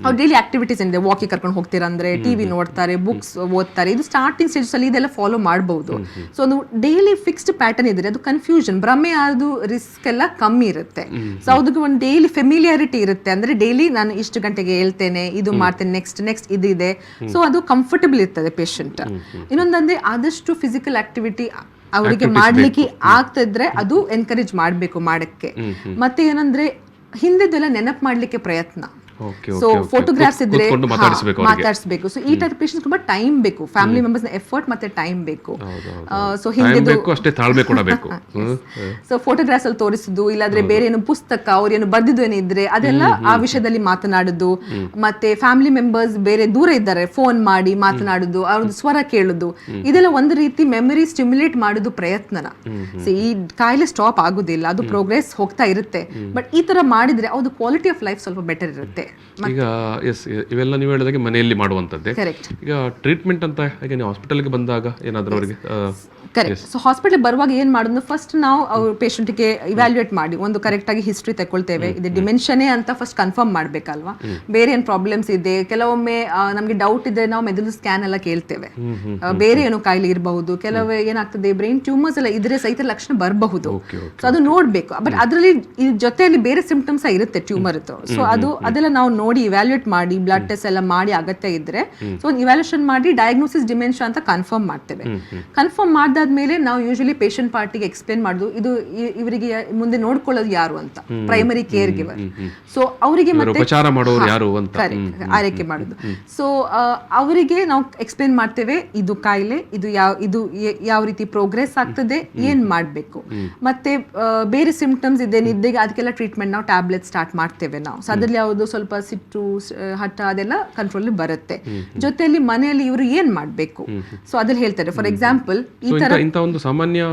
ಅವ್ರ ಡೈಲಿ ಆಕ್ಟಿವಿಟೀಸ್ ಇದೆ. ವಾಕಿಂಗ್ ಕರ್ಕೊಂಡು ಹೋಗ್ತೀರಾ ಅಂದ್ರೆ ಟಿವಿ ನೋಡ್ತಾರೆ, ಬುಕ್ಸ್ ಓದ್ತಾರೆ, ಇದು ಸ್ಟಾರ್ಟಿಂಗ್ ಸ್ಟೇಜಸ್ ಅಲ್ಲಿ ಇದೆಲ್ಲ ಫಾಲೋ ಮಾಡಬಹುದು. ಸೊ ಒಂದು ಡೈಲಿ ಫಿಕ್ಸ್ಡ್ ಪ್ಯಾಟರ್ನ್ ಇದ್ರೆ ಅದು ಕನ್ಫ್ಯೂಷನ್, ಭ್ರಮೆ ಆದ ರಿಸ್ಕ್ ಎಲ್ಲ ಕಮ್ಮಿ ಇರುತ್ತೆ. ಸೊ ಅದಕ್ಕೆ ಒಂದು ಡೈಲಿ ಫೆಮಿಲಿಯಾರಿಟಿ ಇರುತ್ತೆ. ಅಂದ್ರೆ ಡೈಲಿ ನಾನು ಇಷ್ಟು ಗಂಟೆಗೆ ಹೇಳ್ತೇನೆ, ಇದು ಮಾಡ್ತೇನೆ, ನೆಕ್ಸ್ಟ್ ಇದಿದೆ. ಸೊ ಅದು ಕಂಫರ್ಟಬಲ್ ಇರ್ತದೆ ಪೇಷಂಟ್. ಇನ್ನೊಂದಂದ್ರೆ ಆದಷ್ಟು ಫಿಸಿಕಲ್ ಆಕ್ಟಿವಿಟಿ ಅವರಿಗೆ ಮಾಡ್ಲಿಕ್ಕೆ ಆಗ್ತಿದ್ರೆ ಅದು ಎನ್ಕರೇಜ್ ಮಾಡ್ಬೇಕು ಮಾಡಕ್ಕೆ. ಮತ್ತೆ ಏನಂದ್ರೆ ಹಿಂದೆದೆಲ್ಲ ನೆನಪು ಮಾಡ್ಲಿಕ್ಕೆ ಪ್ರಯತ್ನ. ಸೊ ಫೋಟೋಗ್ರಾಫ್ಸ್ ಇದ್ರೆ ಮಾತಾಡಿಸ್ಬೇಕು. ಸೊ ಈ ಟೈಪ್ ಪೇಷಂಟ್ ತುಂಬಾ ಟೈಮ್ ಬೇಕು, ಫ್ಯಾಮಿಲಿ ಮೆಂಬರ್ಸ್ ಎಫರ್ಟ್ ಮತ್ತೆ ಟೈಮ್ ಬೇಕು. ಸೊ ಹಿಂದೆ ಸೊ ಫೋಟೋಗ್ರಾಫ್ಸ್ ಅಲ್ಲಿ ತೋರಿಸುದು, ಇಲ್ಲಾಂದ್ರೆ ಬೇರೆ ಏನು ಪುಸ್ತಕ ಅವ್ರೇನು ಬರ್ದಿದ್ದು ಏನಿದ್ರೆ ಅದೆಲ್ಲ ಆ ವಿಷಯದಲ್ಲಿ ಮಾತನಾಡುದು. ಮತ್ತೆ ಫ್ಯಾಮಿಲಿ ಮೆಂಬರ್ಸ್ ಬೇರೆ ದೂರ ಇದ್ದಾರೆ, ಫೋನ್ ಮಾಡಿ ಮಾತನಾಡುದು, ಅವ್ರದ್ದು ಸ್ವರ ಕೇಳುದು, ಇದೆಲ್ಲ ಒಂದು ರೀತಿ ಮೆಮರಿ ಸ್ಟಿಮ್ಯುಲೇಟ್ ಮಾಡುದು ಪ್ರಯತ್ನನ. ಸೊ ಈ ಕಾಯಿಲೆ ಸ್ಟಾಪ್ ಆಗುದಿಲ್ಲ, ಅದು ಪ್ರೋಗ್ರೆಸ್ ಹೋಗ್ತಾ ಇರುತ್ತೆ. ಬಟ್ ಈ ತರ ಮಾಡಿದ್ರೆ ಅವ್ರದ್ದು ಕ್ವಾಲಿಟಿ ಆಫ್ ಲೈಫ್ ಸ್ವಲ್ಪ ಬೆಟರ್ ಇರುತ್ತೆ. ಈಗ ಎಸ್ ಇವೆಲ್ಲ ನೀವು ಹೇಳಿದಾಗೆ ಮನೆಯಲ್ಲಿ ಮಾಡುವಂಥದ್ದೇ. ಕರೆಕ್ಟ್. ಈಗ ಟ್ರೀಟ್ಮೆಂಟ್ ಅಂತ ಈಗ ನೀವು ಹಾಸ್ಪಿಟಲ್ಗೆ ಬಂದಾಗ ಏನಾದರೂ ಅವರಿಗೆ ಕರೆಕ್ಟ್. ಸೊ ಹಾಸ್ಪಿಟಲ್ ಬರುವಾಗ ಏನು ಮಾಡೋದು, ಫಸ್ಟ್ ನಾವು ಅವ್ರ ಪೇಷಂಟ್ಗೆ ಇವ್ಯಾಲ್ಯೂಯೇಟ್ ಮಾಡಿ ಒಂದು ಕರೆಕ್ಟಾಗಿ ಹಿಸ್ಟ್ರಿ ತಗೊಳ್ತೇವೆ, ಇದು ಡಿಮೆನ್ಷನೇ ಅಂತ ಫಸ್ಟ್ ಕನ್ಫರ್ಮ್ ಮಾಡಬೇಕಲ್ವಾ, ಬೇರೆ ಏನು ಪ್ರಾಬ್ಲಮ್ಸ್ ಇದೆ. ಕೆಲವೊಮ್ಮೆ ನಮಗೆ ಡೌಟ್ ಇದ್ರೆ ನಾವು ಮೆದುಳು ಸ್ಕ್ಯಾನ್ ಎಲ್ಲ ಕೇಳ್ತೇವೆ, ಬೇರೆ ಏನೋ ಕಾಯಿಲೆ ಇರಬಹುದು. ಕೆಲವೇ ಏನಾಗ್ತದೆ ಬ್ರೈನ್ ಟ್ಯೂಮರ್ಸ್ ಎಲ್ಲ ಇದ್ರೆ ಸಹಿತ ಲಕ್ಷಣ ಬರಬಹುದು. ಸೊ ಅದು ನೋಡಬೇಕು. ಬಟ್ ಅದರಲ್ಲಿ ಜೊತೆಯಲ್ಲಿ ಬೇರೆ ಸಿಂಪ್ಟಮ್ಸ್ ಇರುತ್ತೆ ಟ್ಯೂಮರ್ ಇತ್ತು. ಸೊ ಅದೆಲ್ಲ ನಾವು ನೋಡಿ ಇವ್ಯಾಲ್ಯೂಯೇಟ್ ಮಾಡಿ ಬ್ಲಡ್ ಟೆಸ್ಟ್ ಎಲ್ಲ ಮಾಡಿ ಅಗತ್ಯ ಇದ್ರೆ ಸೊ ಒಂದು ಇವ್ಯಾಲ್ಯೂಯೇಷನ್ ಮಾಡಿ ಡಯಾಗ್ನೋಸಿಸ್ ಡಿಮೆನ್ಷಿಯಾ ಅಂತ ಕನ್ಫರ್ಮ್ ಮಾಡ್ತೇವೆ. ಕನ್ಫರ್ಮ್ ಮಾಡಿದಾದ್ಮೇಲೆ ನಾವು ಯೂಶಲಿ ಪೇಷಂಟ್ ಪಾರ್ಟಿಗೆ ಎಕ್ಸ್ಪ್ಲೇನ್ ಮಾಡೋದು ಇದು ಇವರಿಗೆ ಮುಂದೆ ನೋಡ್ಕೊಳ್ಳೋದು ಯಾರು ಅಂತ, ಪ್ರೈಮರಿ ಕೇರ್ ಗಿವರ್. ಸೊ ಅವರಿಗೆ ಮತ್ತೆ ಆರೈಕೆ ಮಾಡೋದು. ಸೊ ಅವರಿಗೆ ನಾವು ಎಕ್ಸ್ಪ್ಲೇನ್ ಮಾಡ್ತೇವೆ ಇದು ಕಾಯಿಲೆ, ಇದು ಯಾವ ರೀತಿ ಪ್ರೋಗ್ರೆಸ್ ಆಗ್ತದೆ, ಏನ್ ಮಾಡಬೇಕು, ಮತ್ತೆ ಬೇರೆ ಸಿಂಪ್ಟಮ್ಸ್ ಇದೆ ನಿದ್ದೆಗೆ ಅದಕ್ಕೆಲ್ಲ ಟ್ರೀಟ್ಮೆಂಟ್ ನಾವು ಟ್ಯಾಬ್ಲೆಟ್ ಸ್ಟಾರ್ಟ್ ಮಾಡ್ತೇವೆ ನಾವು. ಸೊ ಅದ್ರಲ್ಲಿ ಯಾವುದು ಸ್ವಲ್ಪ ಸಿಟ್ಟು ಹಠ ಅದೆಲ್ಲ ಕಂಟ್ರೋಲ್ ಬರುತ್ತೆ. ಜೊತೆಯಲ್ಲಿ ಮನೆಯಲ್ಲಿ ಇವರು ಏನ್ ಮಾಡಬೇಕು ಸೊ ಅದ್ರಲ್ಲಿ ಹೇಳ್ತಾರೆ. ಫಾರ್ ಎಕ್ಸಾಂಪಲ್ ಈ ತರ ಇಂಥ ಒಂದು ಸಾಮಾನ್ಯ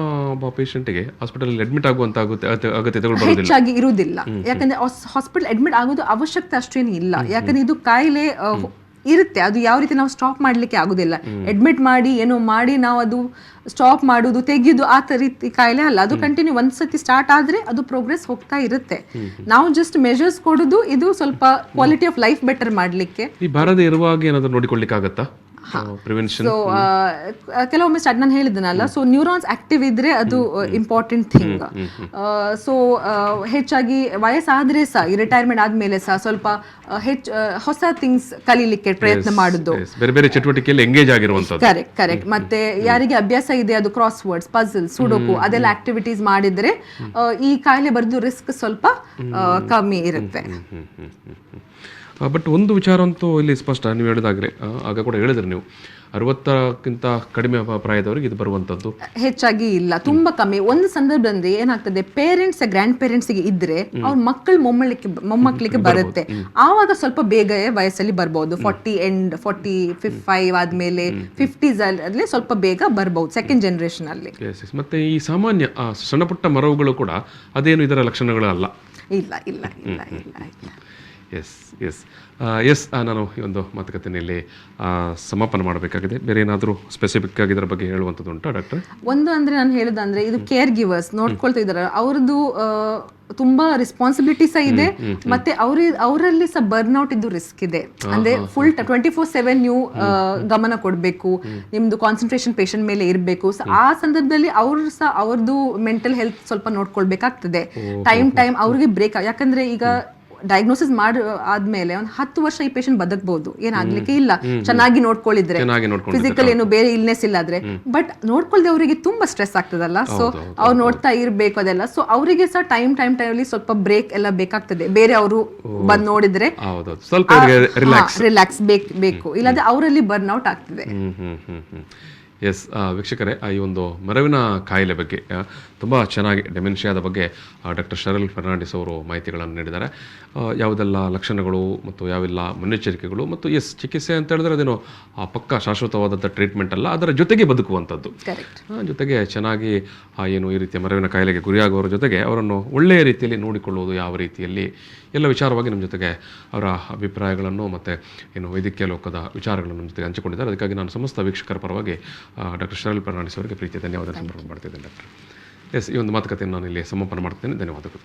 ಪೇಷಂಟ್ಗೆ ಹಾಸ್ಪಿಟಲ್ ಅಡ್ಮಿಟ್ ಆಗುವಂತ ಅಗತ್ಯತೆಗಳು ಹೆಚ್ಚಾಗಿ ಇರುವುದಿಲ್ಲ. ಯಾಕಂದ್ರೆ ಹಾಸ್ಪಿಟಲ್ ಅಡ್ಮಿಟ್ ಆಗೋದು ಅವಶ್ಯಕತೆ ಅಷ್ಟೇನು ಇಲ್ಲ. ಯಾಕಂದ್ರೆ ಇದು ಕಾಯಿಲೆ ಇರುತ್ತೆ, ಅದು ಯಾವ ರೀತಿ ನಾವು ಸ್ಟಾಪ್ ಮಾಡ್ಲಿಕ್ಕೆ ಆಗುದಿಲ್ಲ. ಅಡ್ಮಿಟ್ ಮಾಡಿ ಏನೋ ಮಾಡಿ ನಾವು ಅದು ಸ್ಟಾಪ್ ಮಾಡೋದು ತೆಗೆಯೋದು ಆ ರೀತಿ ಕಾಯಿಲೆ ಅಲ್ಲ. ಅದು ಕಂಟಿನ್ಯೂ ಒಂದ್ಸತಿ ಸ್ಟಾರ್ಟ್ ಆದ್ರೆ ಅದು ಪ್ರೋಗ್ರೆಸ್ ಹೋಗ್ತಾ ಇರುತ್ತೆ. ನಾವು ಜಸ್ಟ್ ಮೆಷರ್ಸ್ ಕೊಡೋದು ಇದು ಸ್ವಲ್ಪ ಕ್ವಾಲಿಟಿ ಆಫ್ ಲೈಫ್ ಬೆಟರ್ ಮಾಡ್ಲಿಕ್ಕೆ. ಈ ಬಾರದೆ ಇರುವಾಗ ಏನಾದರೂ ನೋಡಿಕೊಳ್ಳಿಕ್ಕೆ ಆಗತ್ತಾ? ಸೊ ಕೆಲವೊಮ್ಮೆ ಸ್ಟಾರ್ಟ್ ನಾನು ಹೇಳಿದ್ದನಲ್ಲ, ಸೊ ನ್ಯೂರಾನ್ಸ್ ಆಕ್ಟಿವ್ ಇದ್ರೆ ಅದು ಇಂಪಾರ್ಟೆಂಟ್ ಥಿಂಗ್. ಸೊ ಹೆಚ್ಚಾಗಿ ವಯಸ್ಸಾದ್ರೆ ಸಹ ಈ ರಿಟೈರ್ಮೆಂಟ್ ಆದ್ಮೇಲೆ ಸಹ ಸ್ವಲ್ಪ ಹೊಸ ಥಿಂಗ್ಸ್ ಕಲೀಲಿಕ್ಕೆ ಪ್ರಯತ್ನ ಮಾಡುದು, ಬೇರೆ ಬೇರೆ ಚಟುವಟಿಕೆಯಲ್ಲಿ ಎಂಗೇಜ್ ಆಗಿರುವಂತದ್ದು. ಕರೆಕ್ಟ್. ಮತ್ತೆ ಯಾರಿಗೆ ಅಭ್ಯಾಸ ಇದೆ ಅದು ಕ್ರಾಸ್ ವರ್ಡ್ಸ್, ಪಜಲ್, ಸುಡೋಕು ಅದೆಲ್ಲ ಆಕ್ಟಿವಿಟೀಸ್ ಮಾಡಿದ್ರೆ ಈ ಕಾಯಿಲೆ ಬರೋದು ರಿಸ್ಕ್ ಸ್ವಲ್ಪ ಕಮ್ಮಿ ಇರುತ್ತೆ. ಬಟ್ ಒಂದು ವಿಚಾರ ಅಂತೂ ಇಲ್ಲಿ ಸ್ಪಷ್ಟ, ನೀವು ಹೇಳಿದಾಗಲೇ ಆಗ ಕೂಡ ಹೇಳಿದ್ರಿ ನೀವು 60ಕ್ಕಿಂತ ಕಡಿಮೆ ಪ್ರಾಯದವರಿಗೆ ಇದು ಬರುವಂಥದ್ದು ಹೆಚ್ಚಾಗಿ ಇಲ್ಲ, ತುಂಬಾ ಕಮ್ಮಿ. ಒಂದು ಸಂದರ್ಭದಲ್ಲಿ ಏನಾಗ್ತದೆ, ಪೇರೆಂಟ್ಸ್ ಗ್ರ್ಯಾಂಡ್ ಪೇರೆಂಟ್ಸ್ಗೆ ಇದ್ರೆ ಅವ್ರ ಮಕ್ಕಳು ಮೊಮ್ಮಕ್ಕಳಿಗೆ ಬರುತ್ತೆ. ಆವಾಗ ಸ್ವಲ್ಪ ಬೇಗ ವಯಸ್ಸಲ್ಲಿ ಬರ್ಬೋದು. 40 ಎಂಡ್ 45 ಆದ್ಮೇಲೆ 50s ಅಲ್ಲಿ ಸ್ವಲ್ಪ ಬೇಗ ಬರ್ಬಹುದು ಸೆಕೆಂಡ್ ಜನರೇಷನ್ ಅಲ್ಲಿ. ಮತ್ತೆ ಈ ಸಾಮಾನ್ಯ ಸಣ್ಣ ಪುಟ್ಟ ಮರವುಗಳು ಕೂಡ ಅದೇನು ಇದರ ಲಕ್ಷಣಗಳಲ್ಲ. ಇಲ್ಲ ಇಲ್ಲ ಇಲ್ಲ ಇಲ್ಲ ಇಲ್ಲ. ಎಸ್ ನಾನು ಈ ಒಂದು ಮಾತುಕತೆಯಲ್ಲಿ ಸಮಾಪನ ಮಾಡಬೇಕಾಗಿದೆ. ಬೇರೆ ಏನಾದರೂ ಸ್ಪೆಸಿಫಿಕ್ ಆಗಿ ಇದರ ಬಗ್ಗೆ ಹೇಳುವಂಥದ್ದು ಉಂಟಾ ಡಾಕ್ಟರ್? ಒಂದು ಅಂದರೆ ನಾನು ಹೇಳೋದಂದ್ರೆ ಇದು ಕೇರ್ ಗಿವರ್ಸ್ ನೋಡ್ಕೊಳ್ತಾ ಇದ್ದಾರೆ, ಅವ್ರದ್ದು ತುಂಬಾ ರೆಸ್ಪಾನ್ಸಿಬಿಲಿಟೀಸ್ ಇದೆ. ಮತ್ತೆ ಅವರಲ್ಲಿ ಸಹ ಬರ್ನ್ಔಟ್ ಇದ್ದು ರಿಸ್ಕ್ ಇದೆ. ಅಂದ್ರೆ ಫುಲ್ 24/7 ನೀವು ಗಮನ ಕೊಡಬೇಕು, ನಿಮ್ದು ಕಾನ್ಸಂಟ್ರೇಷನ್ ಪೇಷಂಟ್ ಮೇಲೆ ಇರಬೇಕು. ಆ ಸಂದರ್ಭದಲ್ಲಿ ಅವರು ಸಹ ಅವ್ರದ್ದು ಮೆಂಟಲ್ ಹೆಲ್ತ್ ಸ್ವಲ್ಪ ನೋಡ್ಕೊಳ್ಬೇಕಾಗ್ತದೆ. ಟೈಮ್ ಅವ್ರಿಗೆ ಬ್ರೇಕ್. ಯಾಕಂದ್ರೆ ಈಗ ಡಯಾಗ್ನೋಸಿಸ್ ಆದ್ಮೇಲೆ ಒಂದು 10 ವರ್ಷ ಈ ಪೇಷಂಟ್ ಬದುಕಬಹುದು, ಏನಾಗ್ಲಿಕ್ಕೆ ಇಲ್ಲ ಚೆನ್ನಾಗಿ ನೋಡ್ಕೊಳ್ಳಿದ್ರೆ, ಫಿಸಿಕಲ್ ಏನು ಬೇರೆ ಇಲ್ನೆಸ್ ಇಲ್ಲ ಆದ್ರೆ. ಬಟ್ ನೋಡ್ಕೊಳ್ದೆ ಅವರಿಗೆ ತುಂಬಾ ಸ್ಟ್ರೆಸ್ ಆಗ್ತದಲ್ಲ, ಸೊ ಅವ್ರು ನೋಡ್ತಾ ಇರ್ಬೇಕು ಅದೆಲ್ಲ. ಸೊ ಅವರಿಗೆ ಸಹ ಟೈಮಲ್ಲಿ ಸ್ವಲ್ಪ ಬ್ರೇಕ್ ಎಲ್ಲ ಬೇಕಾಗ್ತದೆ. ಬೇರೆ ಅವರು ಬಂದ್ ನೋಡಿದ್ರೆ ರಿಲ್ಯಾಕ್ಸ್ ಬೇಕು, ಇಲ್ಲಾಂದ್ರೆ ಅವರಲ್ಲಿ ಬರ್ನ್ಔಟ್ ಆಗ್ತದೆ. ಎಸ್ ವೀಕ್ಷಕರೇ, ಈ ಒಂದು ಮರವಿನ ಕಾಯಿಲೆ ಬಗ್ಗೆ ತುಂಬ ಚೆನ್ನಾಗಿ ಡೆಮೆನ್ಷಿಯಾದ ಬಗ್ಗೆ ಡಾಕ್ಟರ್ ಶರಲ್ ಫರ್ನಾಂಡಿಸ್ ಅವರು ಮಾಹಿತಿಗಳನ್ನು ನೀಡಿದ್ದಾರೆ. ಯಾವುದೆಲ್ಲ ಲಕ್ಷಣಗಳು ಮತ್ತು ಯಾವೆಲ್ಲ ಮುನ್ನೆಚ್ಚರಿಕೆಗಳು ಮತ್ತು ಚಿಕಿತ್ಸೆ ಅಂತ ಹೇಳಿದ್ರೆ ಅದೇನೋ ಪಕ್ಕ ಶಾಶ್ವತವಾದಂಥ ಟ್ರೀಟ್ಮೆಂಟ್ ಅಲ್ಲ, ಅದರ ಜೊತೆಗೆ ಬದುಕುವಂಥದ್ದು. ಜೊತೆಗೆ ಚೆನ್ನಾಗಿ ಏನು ಈ ರೀತಿಯ ಮರವಿನ ಕಾಯಿಲೆಗೆ ಗುರಿಯಾಗುವವರ ಜೊತೆಗೆ ಅವರನ್ನು ಒಳ್ಳೆಯ ರೀತಿಯಲ್ಲಿ ನೋಡಿಕೊಳ್ಳುವುದು ಯಾವ ರೀತಿಯಲ್ಲಿ ಎಲ್ಲ ವಿಚಾರವಾಗಿ ನಮ್ಮ ಜೊತೆಗೆ ಅವರ ಅಭಿಪ್ರಾಯಗಳನ್ನು ಮತ್ತು ಏನು ವೈದ್ಯಕೀಯ ಲೋಕದ ವಿಚಾರಗಳನ್ನು ನಮ್ಮ ಜೊತೆಗೆ ಹಂಚಿಕೊಂಡಿದ್ದಾರೆ. ಅದಕ್ಕಾಗಿ ನಾನು ಸಮಸ್ತ ವೀಕ್ಷಕರ ಪರವಾಗಿ ಡಾಕ್ಟರ್ ಶರಲ್ ಫರ್ನಾಂಡಿಸ್ ಅವರಿಗೆ ಪ್ರೀತಿಯ ಧನ್ಯವಾದ ಸಮರ್ಪಣೆ ಮಾಡ್ತಿದ್ದೇನೆ ಡಾಕ್ಟರ್. ಈ ಒಂದು ಮಾತುಕತೆಯನ್ನು ನಾನು ಇಲ್ಲಿ ಸಮಾಪನ ಮಾಡ್ತೇನೆ. ಧನ್ಯವಾದಗಳು.